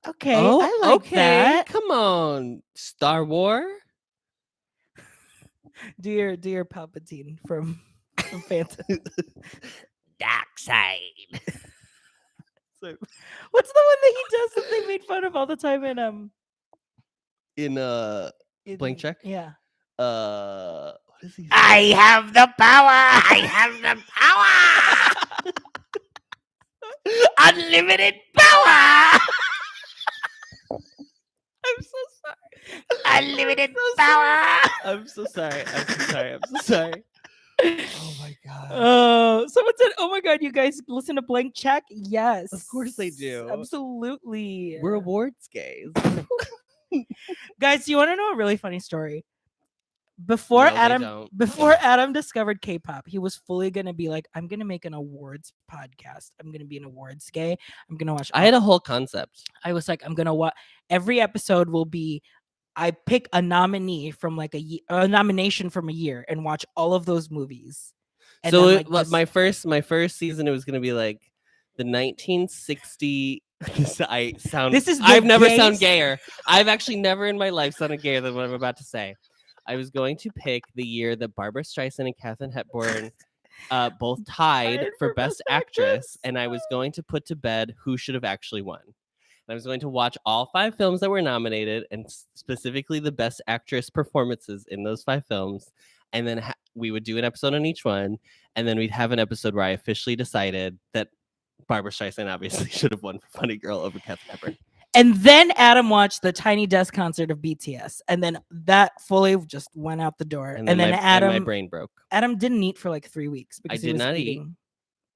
Okay,
Oh,
I like
okay.
that.
Come on. Star Wars?
Do your Palpatine from Phantom.
Dark side.
So, what's the one that he does that they made fun of all the time in
In Blank Check?
Yeah.
What is he say?
I have the power. I have the power. Unlimited power. I'm so sorry. Unlimited power.
I'm so sorry. I'm so sorry. I'm so sorry. Oh my god.
Someone said, "Oh my god, you guys listen to Blank Check?" Yes,
Of course they do.
Absolutely.
We're awards gays.
Guys, do you want to know a really funny story? Before
No, they
Adam
don't.
before Adam discovered K-pop, he was fully gonna be like, I'm gonna make an awards podcast. I'm gonna be an awards gay. I'm gonna watch.
I had a whole concept.
I was like, I'm gonna watch. Every episode will be, I pick a nominee from like a nomination from a year and watch all of those movies. And
So
then, like,
my first season, it was gonna be like the 1960. I've never sound gayer. I've actually never in my life sounded gayer than what I'm about to say. I was going to pick the year that Barbara Streisand and Katharine Hepburn both tied for Best Actress, and I was going to put to bed who should have actually won. And I was going to watch all 5 films that were nominated, and specifically the Best Actress performances in those 5 films. And then we would do an episode on each one, and then we'd have an episode where I officially decided that Barbara Streisand obviously should have won for Funny Girl over Katharine Hepburn.
And then Adam watched the Tiny Desk concert of BTS, and then that fully just went out the door. And then Adam,
my brain broke.
Adam didn't eat for like 3 weeks because
I did not eat.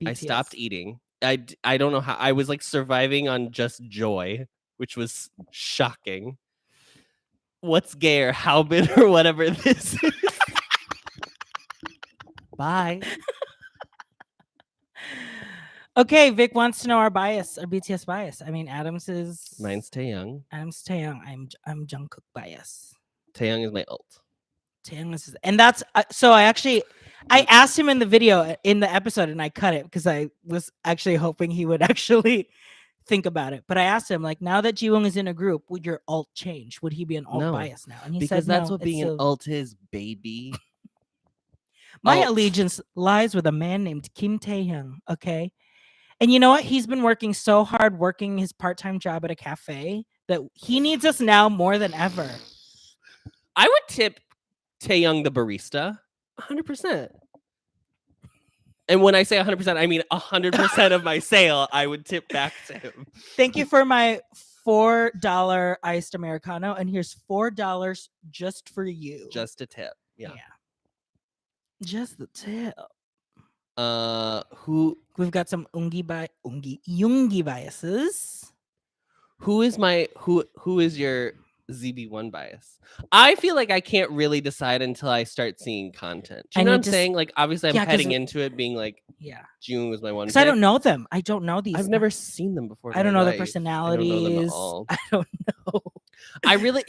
BTS.
I stopped eating. I don't know how. I was like surviving on just joy, which was shocking. What's gayer, Haobin or whatever this is? Bye.
Okay, Vic wants to know our bias, our BTS bias. I mean, Adam's is
Mine's Taeyong.
Adam's Taeyong. I'm Jungkook bias.
Taeyong is my ult.
Taeyong is, and that's so. I asked him in the video in the episode, and I cut it because I was actually hoping he would actually think about it. But I asked him, like, now that Jiwoong is in a group, would your ult change? Would he be an ult bias now? And he
because
said,
that's
no,
what being an ult is, baby.
My allegiance lies with a man named Kim Taehyung. Okay. And you know what? He's been working so hard working his part-time job at a cafe that he needs us now more than ever.
I would tip Taeyong the barista 100%. And when I say 100%, I mean 100% of my sale, I would tip back to him.
Thank you for my $4 iced Americano. And here's $4 just for you.
Just a tip. Yeah.
Just the tip.
Who
we've got some Yoongi biases.
Who is your ZB1 bias? I feel like I can't really decide until I start seeing content. Do you know what I'm saying? Like, obviously, I'm heading into it being like, June was my one.
Because I don't know them. I don't know these.
I've never seen them before.
I don't know their personalities. I don't know them at all. I don't know.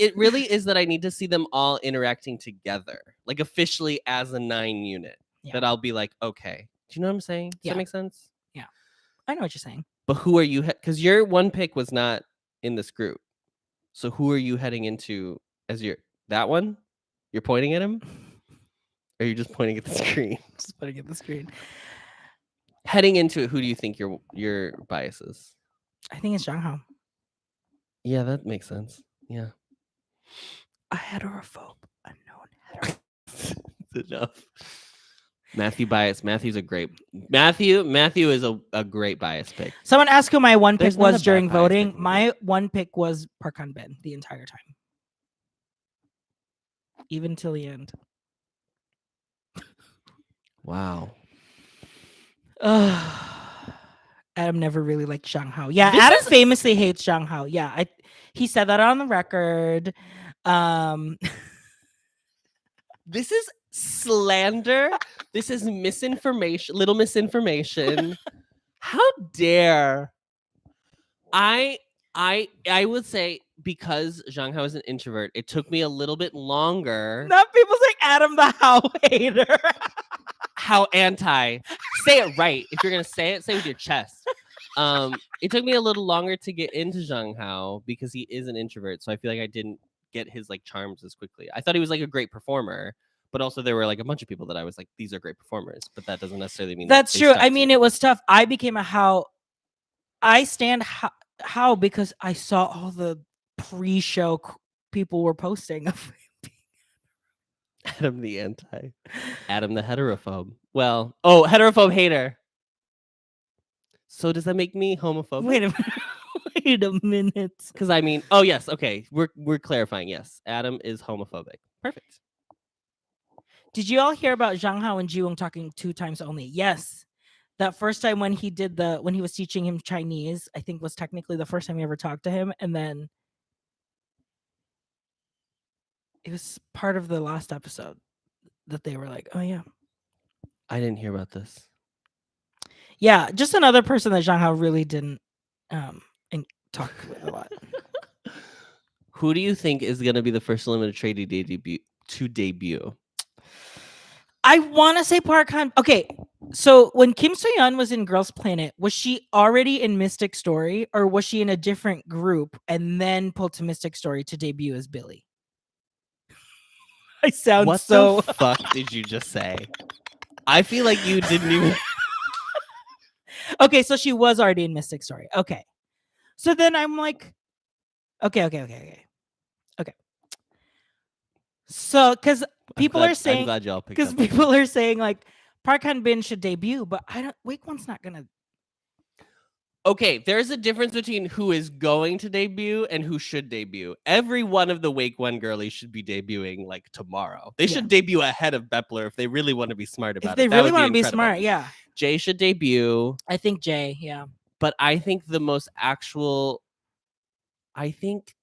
It really is that I need to see them all interacting together, like officially as a 9 unit. That I'll be like, okay. Do you know what I'm saying? Does that make sense?
Yeah. I know what you're saying.
But who are you? Because your one pick was not in this group. So who are you heading into as that one? You're pointing at him? Or are you just pointing at the screen?
Just pointing at the screen.
Heading into it, who do you think your bias is?
I think it's Jang.
Yeah, that makes sense. Yeah.
A heterophobe. A known heterophobe.
Enough. Matthew bias. Matthew's a great Matthew is a great bias pick.
Someone asked who my one
There's
pick
not a
was
bad
during
bias
voting.
pick movie.
My one pick was Park Han-bin the entire time, even till the end.
Wow.
Adam never really liked Zhang Hao. Yeah,
This
Adam
is-
famously hates Zhang Hao. Yeah, he said that on the record.
This is slander. This is misinformation. Little misinformation. How dare? I would say because Zhang Hao is an introvert, it took me a little bit longer.
Not people saying Adam the Hao hater.
How anti? Say it right. If you're gonna say it with your chest. It took me a little longer to get into Zhang Hao because he is an introvert, so I feel like I didn't get his like charms as quickly. I thought he was like a great performer, but also there were like a bunch of people that I was like, these are great performers, but that doesn't necessarily mean
That's
that
true. I mean, it was tough. I became a Hao. I stand Hao because I saw all the pre-show people were posting of
Adam the anti, Adam the heterophobe. Well, heterophobe hater. So does that make me homophobic?
Wait a minute. Wait a minute.
Because I mean, oh yes, okay, we're clarifying. Yes, Adam is homophobic. Perfect.
Did you all hear about Zhang Hao and Jiwoong talking 2 times only? Yes. That first time when he was teaching him Chinese, I think was technically the first time he ever talked to him, and then it was part of the last episode that they were like, "Oh yeah,
I didn't hear about this.
yeah." Just another person that Zhang Hao really didn't talk with a lot.
Who do you think is going to be the first limited trainee to debut?
I want to say Park Han. Okay, so when Kim So-yeon was in Girls Planet, was she already in Mystic Story, or was she in a different group and then pulled to Mystic Story to debut as Billy? I sound
What
so.
the fuck did you just say? I feel like you didn't even.
Okay, so she was already in Mystic Story. Okay, so then I'm like, okay. So, because people are
I'm
saying,
glad y'all picked
because
up.
people are saying like Park Han-bin should debut, but I don't. Wake One's not gonna.
Okay, there's a difference between who is going to debut and who should debut. Every one of the Wake One girlies should be debuting like tomorrow. They should debut ahead of Bepler if they really want to be smart about
If they
it. That
really
would
want to be
incredible.
smart, yeah.
Jay should debut,
I think Jay, yeah.
but I think the most actual. I think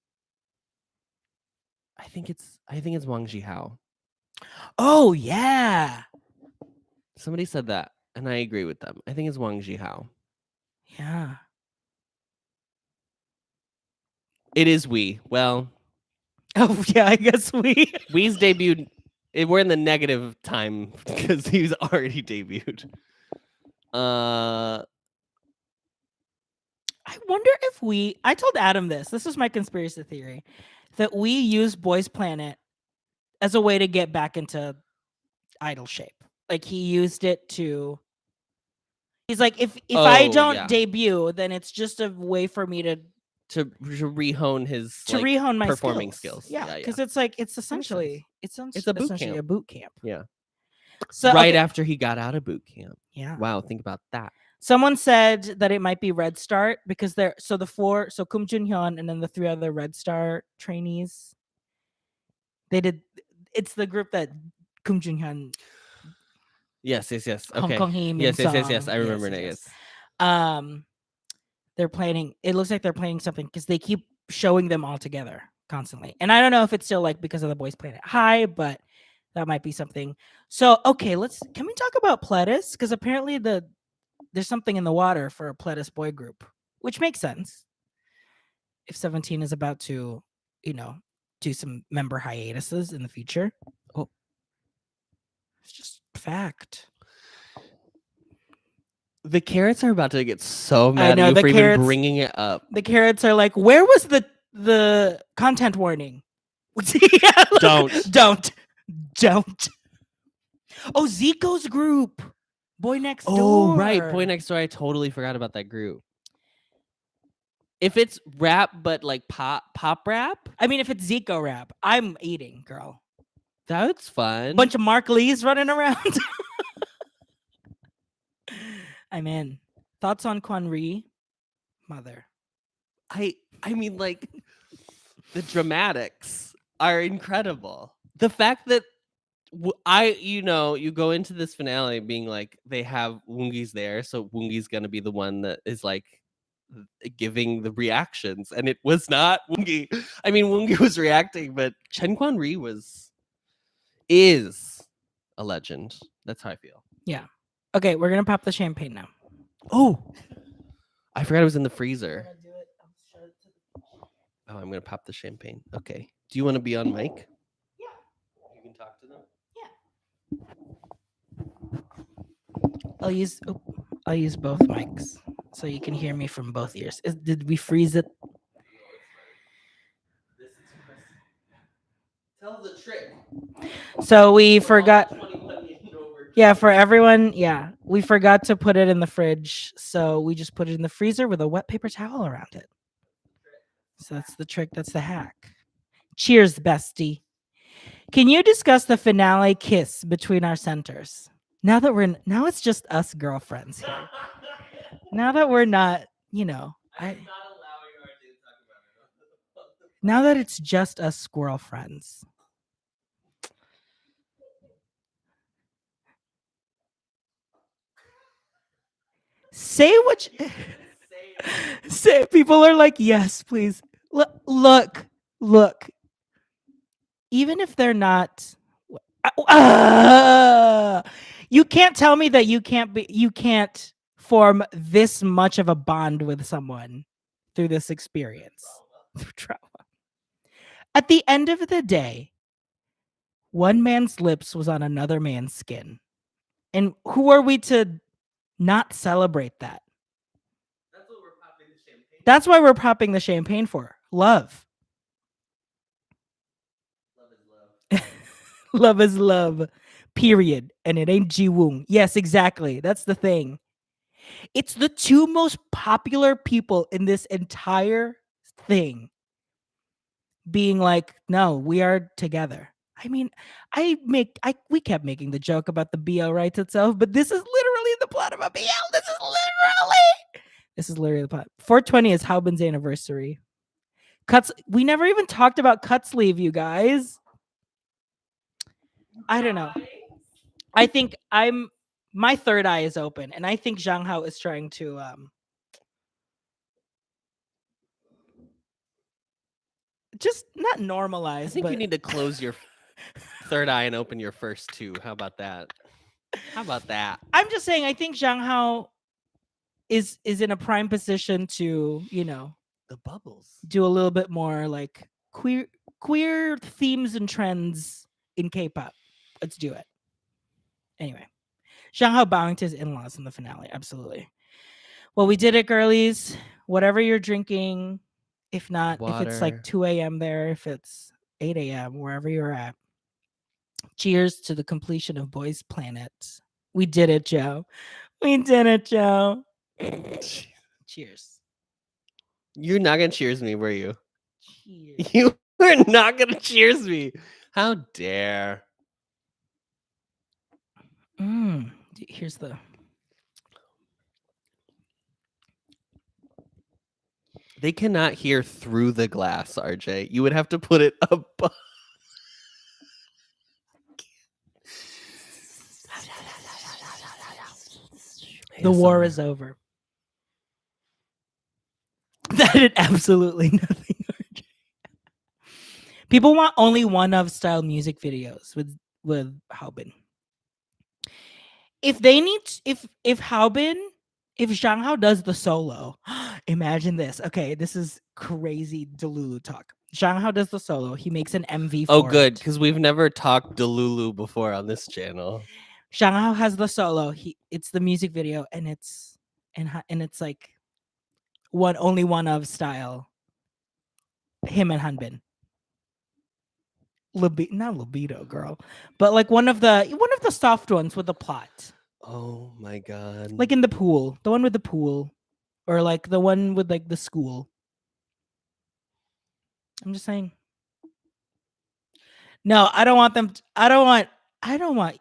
it's Wang Jihao.
Oh yeah,
Somebody said that, and I agree with them. I think it's Wang Jihao.
yeah.
It is we. Well,
Oh yeah, I guess
Wee's debuted. We're in the negative time because he's already debuted.
I wonder if I told Adam this. This is my conspiracy theory, that we use Boys Planet as a way to get back into idol shape. Like he used it to. He's like, if I don't debut, then it's just a way for me to
rehone his
rehone my
performing skills.
Yeah, because it's like it's essentially
it's a boot
essentially
camp.
a boot camp.
Yeah.
So
right after he got out of boot camp.
Yeah.
Wow, think about that.
Someone said that it might be Red Star because they're so Kum Jun-hyun and then the 3 other Red Star trainees. It's the group that Kum Jun-hyun.
Yes. Okay.
Hong Kong Hee,
Yes. I remember now. Yes.
They're planning. It looks like they're planning something because they keep showing them all together constantly. And I don't know if it's still like because of the Boys Planet High, but that might be something. So okay, can we talk about Pledis? Because apparently there's something in the water for a Pledis boy group, which makes sense. If 17 is about to, do some member hiatuses in the future. Oh, it's just fact.
The carrots are about to get so mad at you for even bringing it up.
The carrots are like, where was the content warning? Don't. Oh, Zico's group. Boy Next Door.
Oh, right. Boy Next Door. I totally forgot about that group. If it's rap, but like pop rap?
I mean, if it's Zico rap, I'm eating, girl.
That's fun.
Bunch of Mark Lees running around. I'm in. Thoughts on Quan Ri? Mother.
I mean, like, the dramatics are incredible. The fact that you go into this finale being like they have Woongi's there, so Woongi's gonna be the one that is like giving the reactions, and it was not Woongi. I mean, Woongi was reacting, but Chen Quan Ri is a legend. That's how I feel.
Yeah. Okay, we're gonna pop the champagne now.
Oh, I forgot it was in the freezer. Oh, I'm gonna pop the champagne. Okay. Do you want to be on mic?
Yeah.
You can talk to them.
I'll use both mics so you can hear me from both ears. Did we freeze it?
This is tell the trick.
So we forgot.
21 and over.
Yeah, for everyone, yeah, we forgot to put it in the fridge, so we just put it in the freezer with a wet paper towel around it. So that's the trick. That's the hack. Cheers, bestie. Can you discuss the finale kiss between our centers? Now it's just us girlfriends here. Now that we're not,
I'm not allowing RJ to talk about it.
now that it's just us squirrel friends. Say what you say. People are like, yes, please. Look. Even if they're not, you can't tell me that you can't form this much of a bond with someone through this experience. Through trauma. At the end of the day, one man's lips was on another man's skin. And who are we to not celebrate that?
That's what we're popping the champagne.
That's why we're popping the champagne for. Love.
Love is love.
Love is love. Period. And it ain't jiwoong. Yes, exactly. That's the thing. It's the two most popular people in this entire thing being like, no, we are together. I mean, we kept making the joke about the BL rights itself, but this is literally the plot of a BL. This is literally the plot. 420 is Haobin's anniversary. We never even talked about cut sleeve, you guys. I don't know. I think my third eye is open, and I think Zhang Hao is trying to just not normalize.
I think
but
you need to close your third eye and open your first two. How about that?
I'm just saying, I think Zhang Hao is in a prime position to,
The bubbles.
do a little bit more like queer themes and trends in K-pop. Let's do it. Anyway, Zhang Hao bowing to his in-laws in the finale. Absolutely. Well, we did it, girlies. Whatever you're drinking, if not, if it's like
Water.
2 a.m. there, if it's 8 a.m., wherever you're at. Cheers to the completion of Boys Planet. We did it, Joe. We did it, Joe. Cheers.
You're not gonna cheers me, were you?
Cheers.
You were not gonna cheers me. How dare?
Here's the.
They cannot hear through the glass, RJ. You would have to put it above.
The war is over. That did absolutely nothing. RJ. People want only one of style music videos with Haobin. If they need, if Haobin, if Zhang Hao does the solo, imagine this. Okay, this is crazy Delulu talk. Zhang Hao does the solo. He makes an MV for
Oh, good,
it.
because we've never talked Delulu before on this channel.
Zhang Hao has the solo. It's the music video, and it's like only one of style. Him and Hanbin. Not libido, girl, but like one of the soft ones with the plot.
Oh my god.
Like in the pool, the one with the pool, or like the one with like the school. I'm just saying. No, I don't want them. I don't want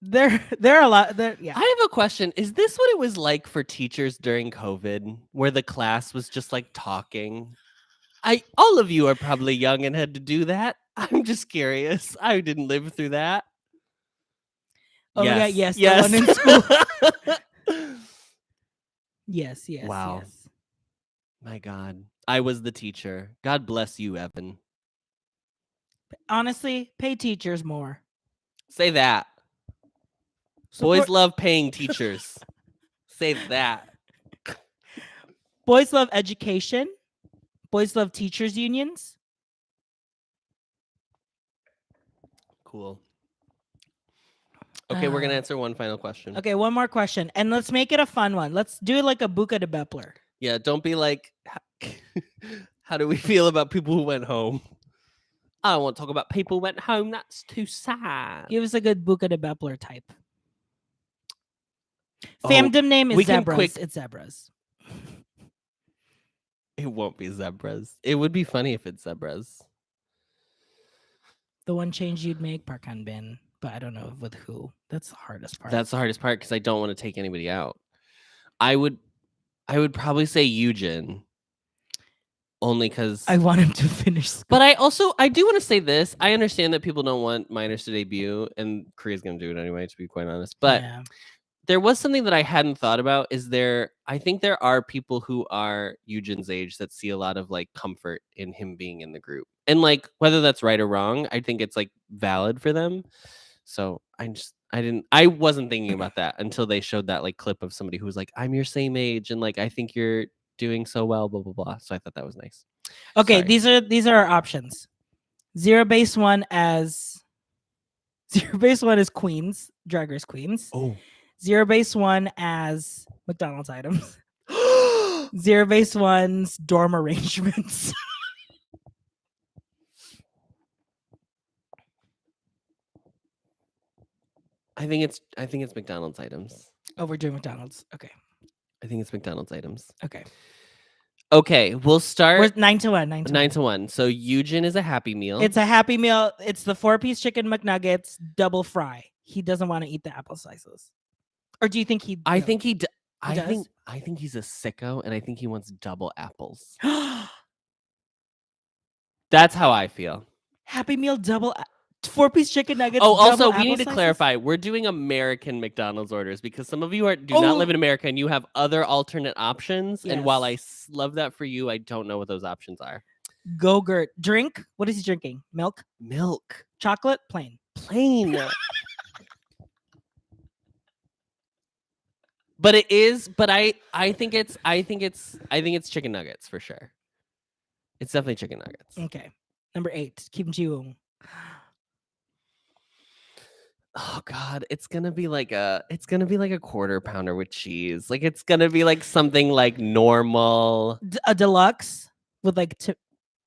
There are a lot. There, yeah.
I have a question. Is this what it was like for teachers during COVID, where the class was just like talking? All of you are probably young and had to do that. I'm just curious. I didn't live through that.
Oh my god, yes,
yes.
the one in school. Yes.
Wow.
Yes.
My God. I was the teacher. God bless you, Evan.
Honestly, pay teachers more.
Say that. Boys love paying teachers. Say that.
Boys love education. Boys love teachers unions.
Cool. Okay, we're gonna answer one final question.
Okay, one more question, and let's make it a fun one. Let's do it like a Buka de Bepler.
Yeah, don't be like, how do we feel about people who went home? I don't want to talk about people who went home. That's too sad.
Give us a good Buka de Bepler type.
Oh,
Fandom name
we
is
can
Zebras. It's Zebras.
It won't be Zebras. It would be funny if it's Zebras.
The one change you'd make, Park Hanbin, but I don't know with who. That's the hardest part.
That's the hardest part because I don't want to take anybody out. I would probably say Yujin. Only because
I want him to finish school.
But I do want to say this. I understand that people don't want minors to debut, and Korea's gonna do it anyway, to be quite honest. But
yeah.
There was something that I hadn't thought about. I think there are people who are Yujin's age that see a lot of like comfort in him being in the group. And like whether that's right or wrong, I think it's like valid for them. So I wasn't thinking about that until they showed that like clip of somebody who was like, I'm your same age and like I think you're doing so well, blah blah blah. So I thought that was nice.
Okay,
Sorry.
these are our options. ZeroBaseOne as Queens, Drag Race Queens.
Oh.
ZeroBaseOne as McDonald's items. ZeroBaseOne's dorm arrangements.
I think it's McDonald's items.
Oh, we're doing McDonald's. Okay.
I think it's McDonald's items.
Okay.
Okay, we'll start.
We're 9 to 1.
9 to 1. So Yujin is a Happy Meal.
It's a Happy Meal. It's the 4-piece chicken McNuggets double fry. He doesn't want to eat the apple slices. Or do you think he?
I think he. I
does?
think he's a sicko, and I think he wants double apples. That's how I feel.
Happy Meal double 4-piece chicken nuggets.
Oh, also,
double
we need to
apple
clarify. We're doing American McDonald's orders because some of you do not live in America and you have other alternate options.
Yes.
And while I love that for you, I don't know what those options are.
Go-gurt. Drink. What is he drinking? Milk?
Milk.
Chocolate? Plain.
Plain. But it is. But I think it's chicken nuggets for sure. It's definitely chicken nuggets.
Okay. Number 8. Keep jiwoong.
Oh God, it's gonna be like a quarter pounder with cheese. Like it's gonna be like something like normal.
A deluxe with like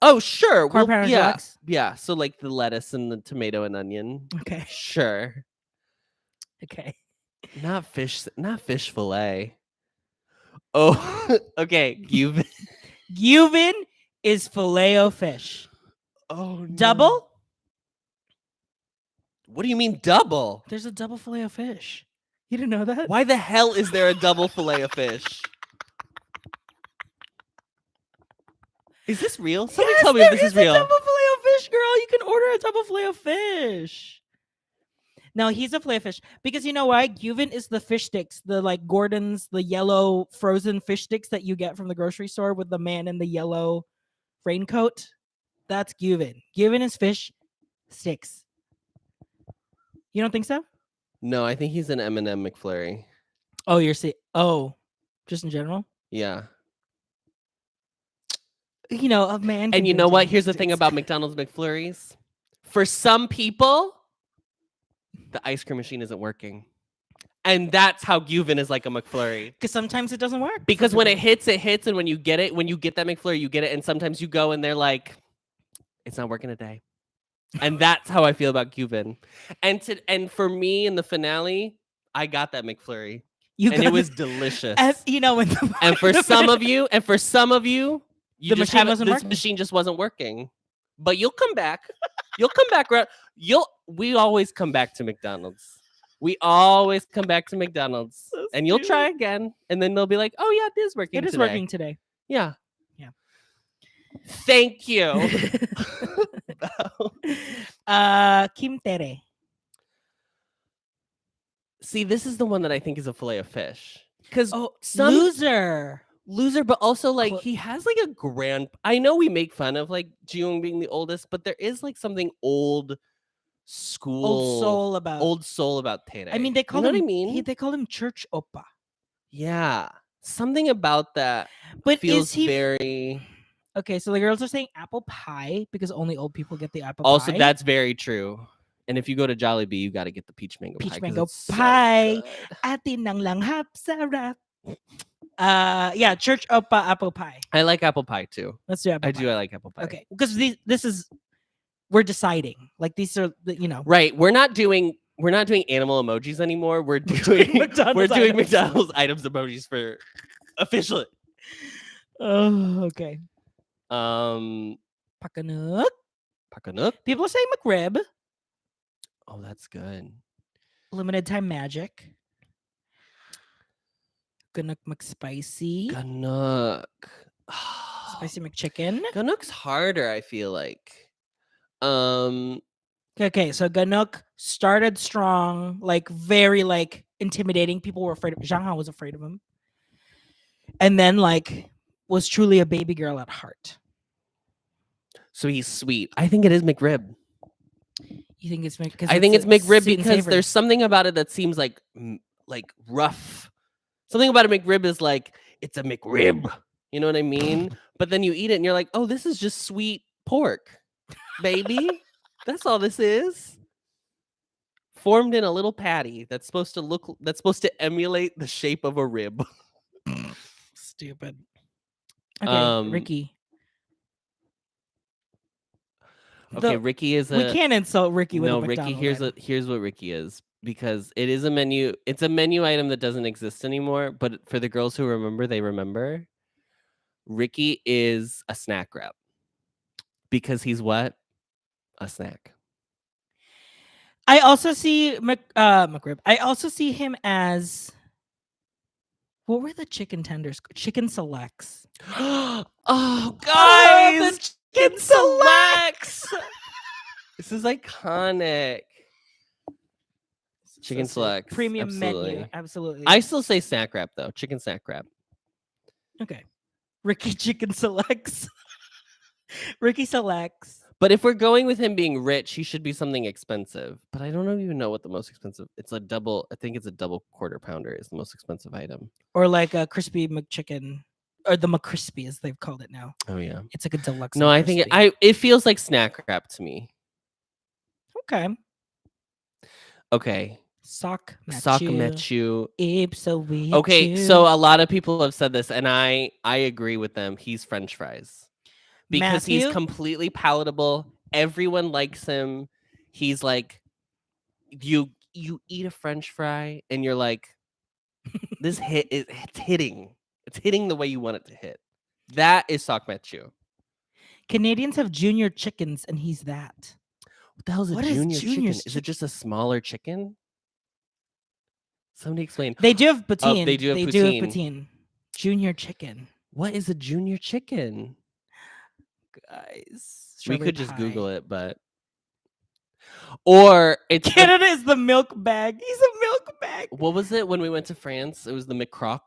oh sure,
quarter pounder deluxe.
Yeah. So like the lettuce and the tomato and onion.
Okay.
Sure.
Okay.
Not fish fillet. Oh, okay.
Gyuvin is filet-o-fish.
Oh, no.
Double?
What do you mean double?
There's a double filet-o-fish. You didn't know that?
Why the hell is there a double fillet of fish? Is this real? Somebody tell me if this is real.
Double filet-o-fish, girl. You can order a double filet-o-fish. No, he's a filet-o-fish because you know why? Gyuvin is the fish sticks, the like Gordon's, the yellow frozen fish sticks that you get from the grocery store with the man in the yellow raincoat. That's Gyuvin. Gyuvin is fish sticks. You don't think so?
No, I think he's an M&M McFlurry.
Oh, you're saying? Oh, just in general?
Yeah.
You know, a man.
And you know what? Here's the thing about McDonald's McFlurries. For some people, the ice cream machine isn't working. And that's how Gyuvin is like a McFlurry.
Because sometimes it doesn't work.
Because when it hits, and when you get that McFlurry, you get it. And sometimes you go and they're like, it's not working today. And that's how I feel about Gyuvin. And for me in the finale, I got that McFlurry. It was delicious.
You know,
and for some of you,
the
machine just wasn't working. But you'll come back. You'll come back. We always come back to McDonald's. We always come back to McDonald's,
So
and you'll try
stupid.
again, and then they'll be like, "Oh yeah, it is working.
It is
today."
working today.
Yeah.
Yeah.
Thank you.
Kim Tere.
See, this is the one that I think is a fillet of fish. Because
Oh,
some
loser.
but also like
Cl-
he has like a grand. I know we make fun of like Jiwoong being the oldest, but there is like something old school,
Old soul about.
taerae.
I mean, they call
you know
him.
what I mean?
They call him church oppa.
Yeah, something about that
But
feels
is he
very.
okay? So the girls are saying apple pie because only old people get the apple
Also,
pie.
that's very true. And if you go to Jollibee, you got to get the peach mango pie.
Peach
'cause
mango
it's so
pie.
good.
Atin ng langhap sarap. Yeah, church oppa apple pie.
I like apple pie too.
Let's do apple
I
pie.
do. I like apple pie.
Okay, because this is we're deciding. Like these are
Right. We're not doing animal emojis anymore. We're doing
McDonald's
we're doing
items.
McDonald's items emojis for official.
Oh, okay. Pakanook.
Pakanook.
People are saying McRib.
Oh, that's good.
Limited time magic. Ganook McSpicy.
Ganook.
Spicy McChicken.
Ganook's harder, I feel like.
Okay, so Ganook started strong, like very like intimidating. People were afraid of Zhang was afraid of him. And then like was truly a baby girl at heart.
So he's sweet. I think it is McRib.
You think it's because
I think it's McRib
sweet and
because
savory.
there's something about it that seems like rough. Something about a McRib is like it's a McRib. You know what I mean? But then you eat it and you're like, oh, this is just sweet pork, baby. That's all this is. Formed in a little patty that's supposed to emulate the shape of a rib.
Stupid. Okay, Ricky.
Okay, Ricky is
we can't insult Ricky with a
Ricky.
McDonald
Here's what Ricky is, because it is a menu. It's a menu item that doesn't exist anymore. But for the girls who remember, they remember. Ricky is a snack wrap because he's what? A snack.
I also see McRib. I also see him as what were the chicken tenders? Chicken selects.
Oh, guys,
the
chicken selects. This is iconic. Chicken selects.
Premium
absolutely.
menu. Absolutely.
I still say snack wrap though. Chicken snack wrap.
Okay. Ricky chicken selects. Ricky selects.
But if we're going with him being rich, he should be something expensive. But I don't even know what the most expensive. I think it's a double quarter pounder is the most expensive item.
Or like a crispy McChicken. Or the McCrispy as they've called it now.
Oh yeah.
It's like a deluxe.
No, I think it feels like snack wrap to me.
Okay.
Okay.
Sock
Mechu.
Okay,
so a lot of people have said this, and I agree with them. He's French fries. Because he's completely palatable. Everyone likes him. He's like, you eat a French fry, and you're like, it's hitting. It's hitting the way you want it to hit. That is Sok Mechu.
Canadians have junior chickens, and he's that.
What the hell is a junior chicken? Is it just a smaller chicken? Somebody explain.
They do have poutine.
Oh, they do have
poutine. Junior chicken.
What is a junior chicken?
Guys.
We could just Google it, but or it's
Canada is the milk bag. He's a milk bag.
What was it when we went to France? It was the McCroc.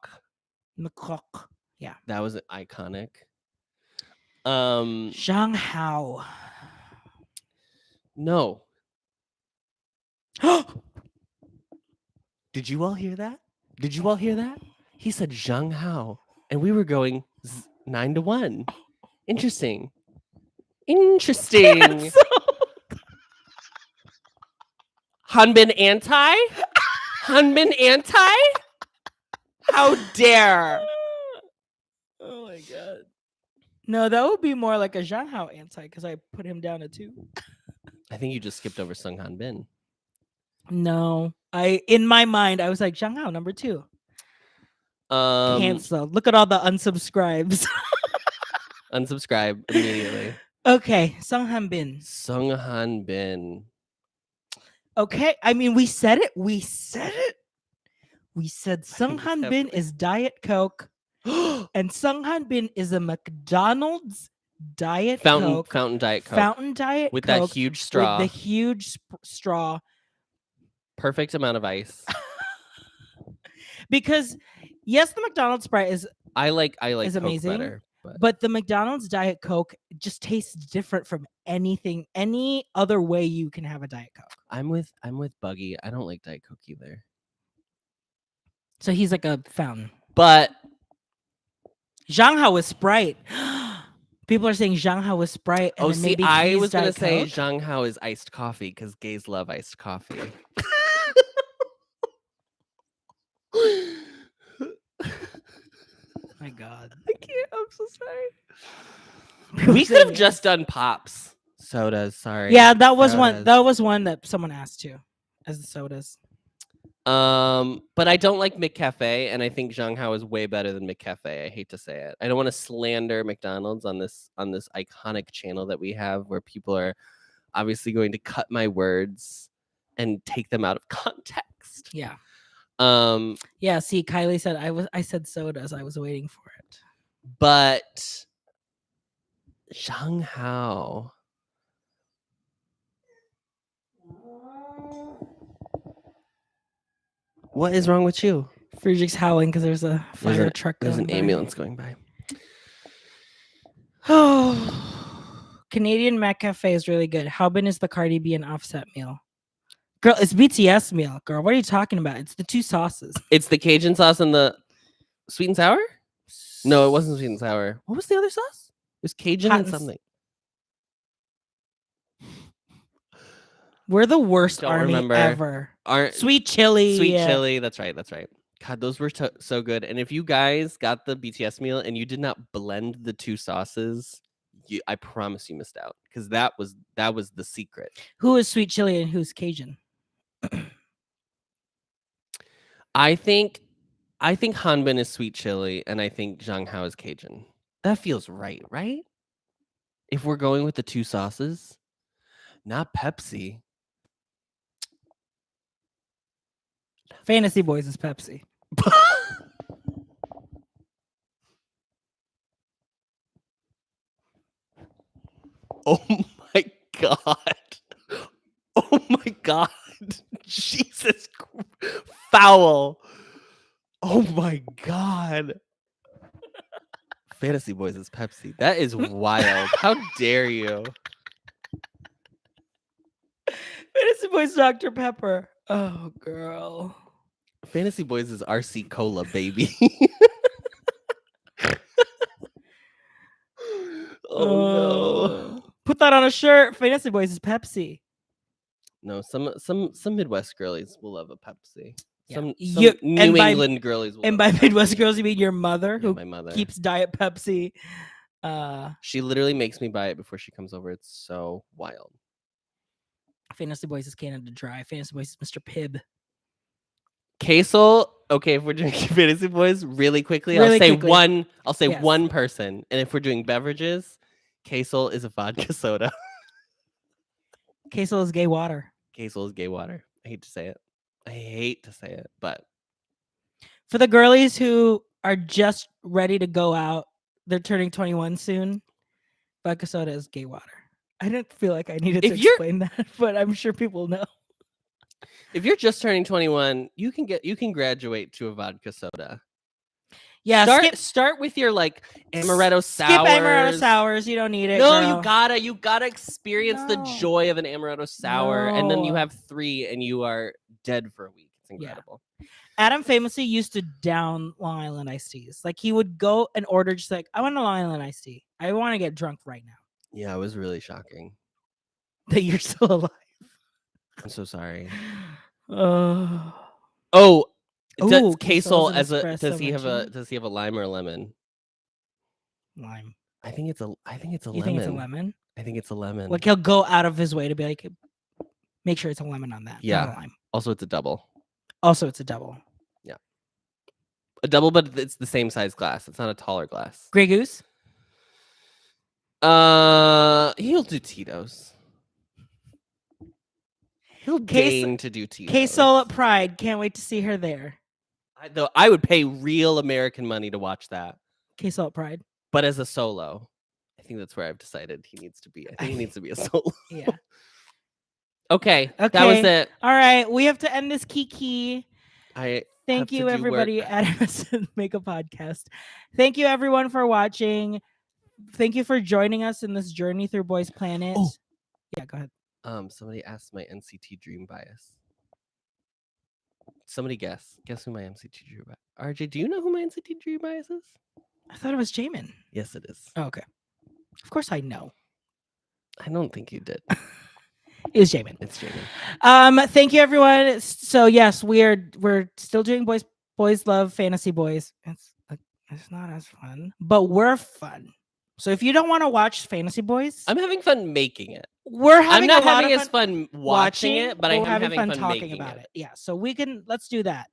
McCroc. Yeah.
That was iconic.
Zhang Hao.
No. Did you all hear that? He said Zhang Hao, and we were going 9-1. Interesting. Hanbin anti? How dare?
Oh my god. No, that would be more like a Zhang Hao anti because I put him down at 2.
I think you just skipped over Sung Hanbin.
No. In my mind, I was like Zhang Hao number 2. Canceled. Look at all the unsubscribes.
Unsubscribe immediately.
Okay, Sung Hanbin.
Sung Hanbin.
Okay, I mean, we said it. We said Sung
just
Hanbin
have-
is Diet Coke, and Sung Hanbin is a McDonald's Diet Coke,
fountain Diet Coke
fountain Diet
with
Coke
that huge straw,
with the huge straw.
perfect amount of ice.
Because yes, the McDonald's Sprite is,
I like
is
Coke
amazing,
better,
but the McDonald's Diet Coke just tastes different from any other way you can have a Diet Coke.
I'm with Buggy. I don't like Diet Coke either.
So he's like a fountain.
But
Zhang with Sprite. People are saying Zhang with Sprite. And
oh,
then
see,
maybe
I
he's
was gonna
Diet
say
Coke.
Zhang Hao is iced coffee because gays love iced coffee.
My God.
I can't. I'm so sorry.
People
We
are
could have
saying
just done pops. Sodas, sorry.
Yeah, that was one.
Sodas.
That was one that someone asked too, as the sodas.
But I don't like McCafe, and I think Zhang Hao is way better than McCafe. I hate to say it. I don't want to slander McDonald's on this iconic channel that we have, where people are obviously going to cut my words and take them out of context.
Yeah.
Um,
Yeah. See, Kylie said I said sodas. I was waiting for it.
but Zhang Hao. What is wrong with you?
Friedrich's howling because there's a fire truck.
There's an
going by.
ambulance going by.
Oh, Canadian Mac Cafe is really good. Haobin is the Cardi B and Offset meal. Girl, it's BTS meal. Girl, what are you talking about? It's the two sauces.
It's the Cajun sauce and the sweet and sour? No, it wasn't sweet and sour. What was the other sauce? It was Cajun
Hot
and
and
something.
We're the worst
Don't
army
remember.
ever.
Aren't
Sweet chili.
Sweet chili. That's right. That's right. God, those were so good. And if you guys got the BTS meal and you did not blend the two sauces, I promise you missed out, because that was the secret.
Who is sweet chili and who's Cajun?
I think hanbin is sweet chili, and I think zhang hao is Cajun. That feels right, right? If we're going with the two sauces, not Pepsi.
Fantasy Boys is Pepsi.
Oh my god. Oh my god. Jesus. Foul. Oh my god. Fantasy Boys is Pepsi. That is wild. How dare you?
Fantasy Boys Dr. Pepper. Oh, girl.
Fantasy Boys is RC Cola, baby. Oh no.
Put that on a shirt. Fantasy Boys is Pepsi.
No, some Midwest girlies will love a Pepsi.
Yeah.
Some
You-
New
and by-
England girlies will
And
love
by
a
Midwest
Pepsi.
girls, you mean your mother,
Yeah,
who
my mother.
keeps Diet Pepsi.
She literally makes me buy it before she comes over. It's so wild.
Fantasy Boys is Canada Dry. Fantasy Boys is Mr. Pibb.
Queso, okay, if we're doing Fantasy Boys, really quickly,
Really
I'll say
quickly.
one. I'll say
Yes.
one person, and if we're doing beverages, Queso is a vodka soda.
Queso is gay water.
Queso is gay water. I hate to say it, but
For the girlies who are just ready to go out, they're turning 21 soon. Vodka soda is gay water. I didn't feel like I needed to
If you're-
explain that, but I'm sure people know.
if you're just turning 21, you can graduate to a vodka soda.
Yeah,
Start with your like amaretto sours.
skip amaretto sours. You don't need it.
No,
girl.
you gotta experience the
No.
joy of an amaretto sour, and then you
No.
have 3, and you are dead for a week. It's
Yeah.
incredible.
Adam famously used to down Long Island iced teas. Like he would go and order just like, I want a Long Island iced tea. I want to get drunk right now.
Yeah, it was really shocking.
That you're still alive.
I'm so sorry.
Oh,
Oh,
Ooh,
does
queso
Queso
is an
as a
espresso
does he have
machine.
a lime or a lemon?
lime.
I think it's a
You
lemon.
think it's a lemon?
I think it's a lemon.
Like he'll go out of his way to be like, make sure it's a lemon on that. not
Yeah.
a lime.
Also, it's a double.
Also, it's a double.
A double, but it's the same size glass. It's not a taller glass.
Grey Goose.
He'll do Tito's. He'll deign to do T.
K-Soul at Pride. Can't wait to see her there.
Though I would pay real American money to watch that,
K-Soul at Pride.
but as a solo. I think that's where I've decided he needs to be. I think he needs to be a solo.
Yeah.
Okay, that was it.
All right, we have to end this Kiki.
I
Thank
have to
you,
do
everybody
work.
at us and Make a Podcast. Thank you, everyone, for watching. Thank you for joining us in this journey through Boys Planet.
Oh.
Yeah, go ahead.
Somebody asked my NCT Dream bias. Somebody guess who my NCT Dream bias. RJ, do you know who my NCT Dream bias is?
I thought it was Jamin.
Yes, it is.
Oh, okay. Of course I know.
I don't think you did.
It was Jamin.
It's Jamin.
Thank you, everyone. So yes, we're still doing boys love fantasy boys. It's not as fun, but we're fun. So if you don't want to watch Fantasy Boys,
I'm having fun making it.
we're having
I'm not
a lot
having
of
as fun watching it, but I'm having fun
talking
making
about
it.
Yeah, so let's do that.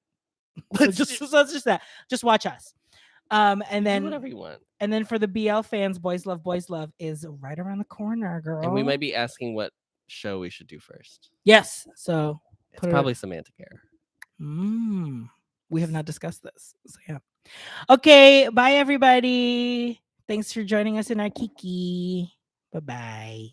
Let's
Just that. Just watch us. And
do
then
whatever you want.
And then for the BL fans, Boys Love is right around the corner, girl.
And we might be asking what show we should do first.
Yes. So
It's probably Semantic Error.
We have not discussed this. So yeah. Okay. Bye, everybody. Thanks for joining us in our Kiki. Bye-bye.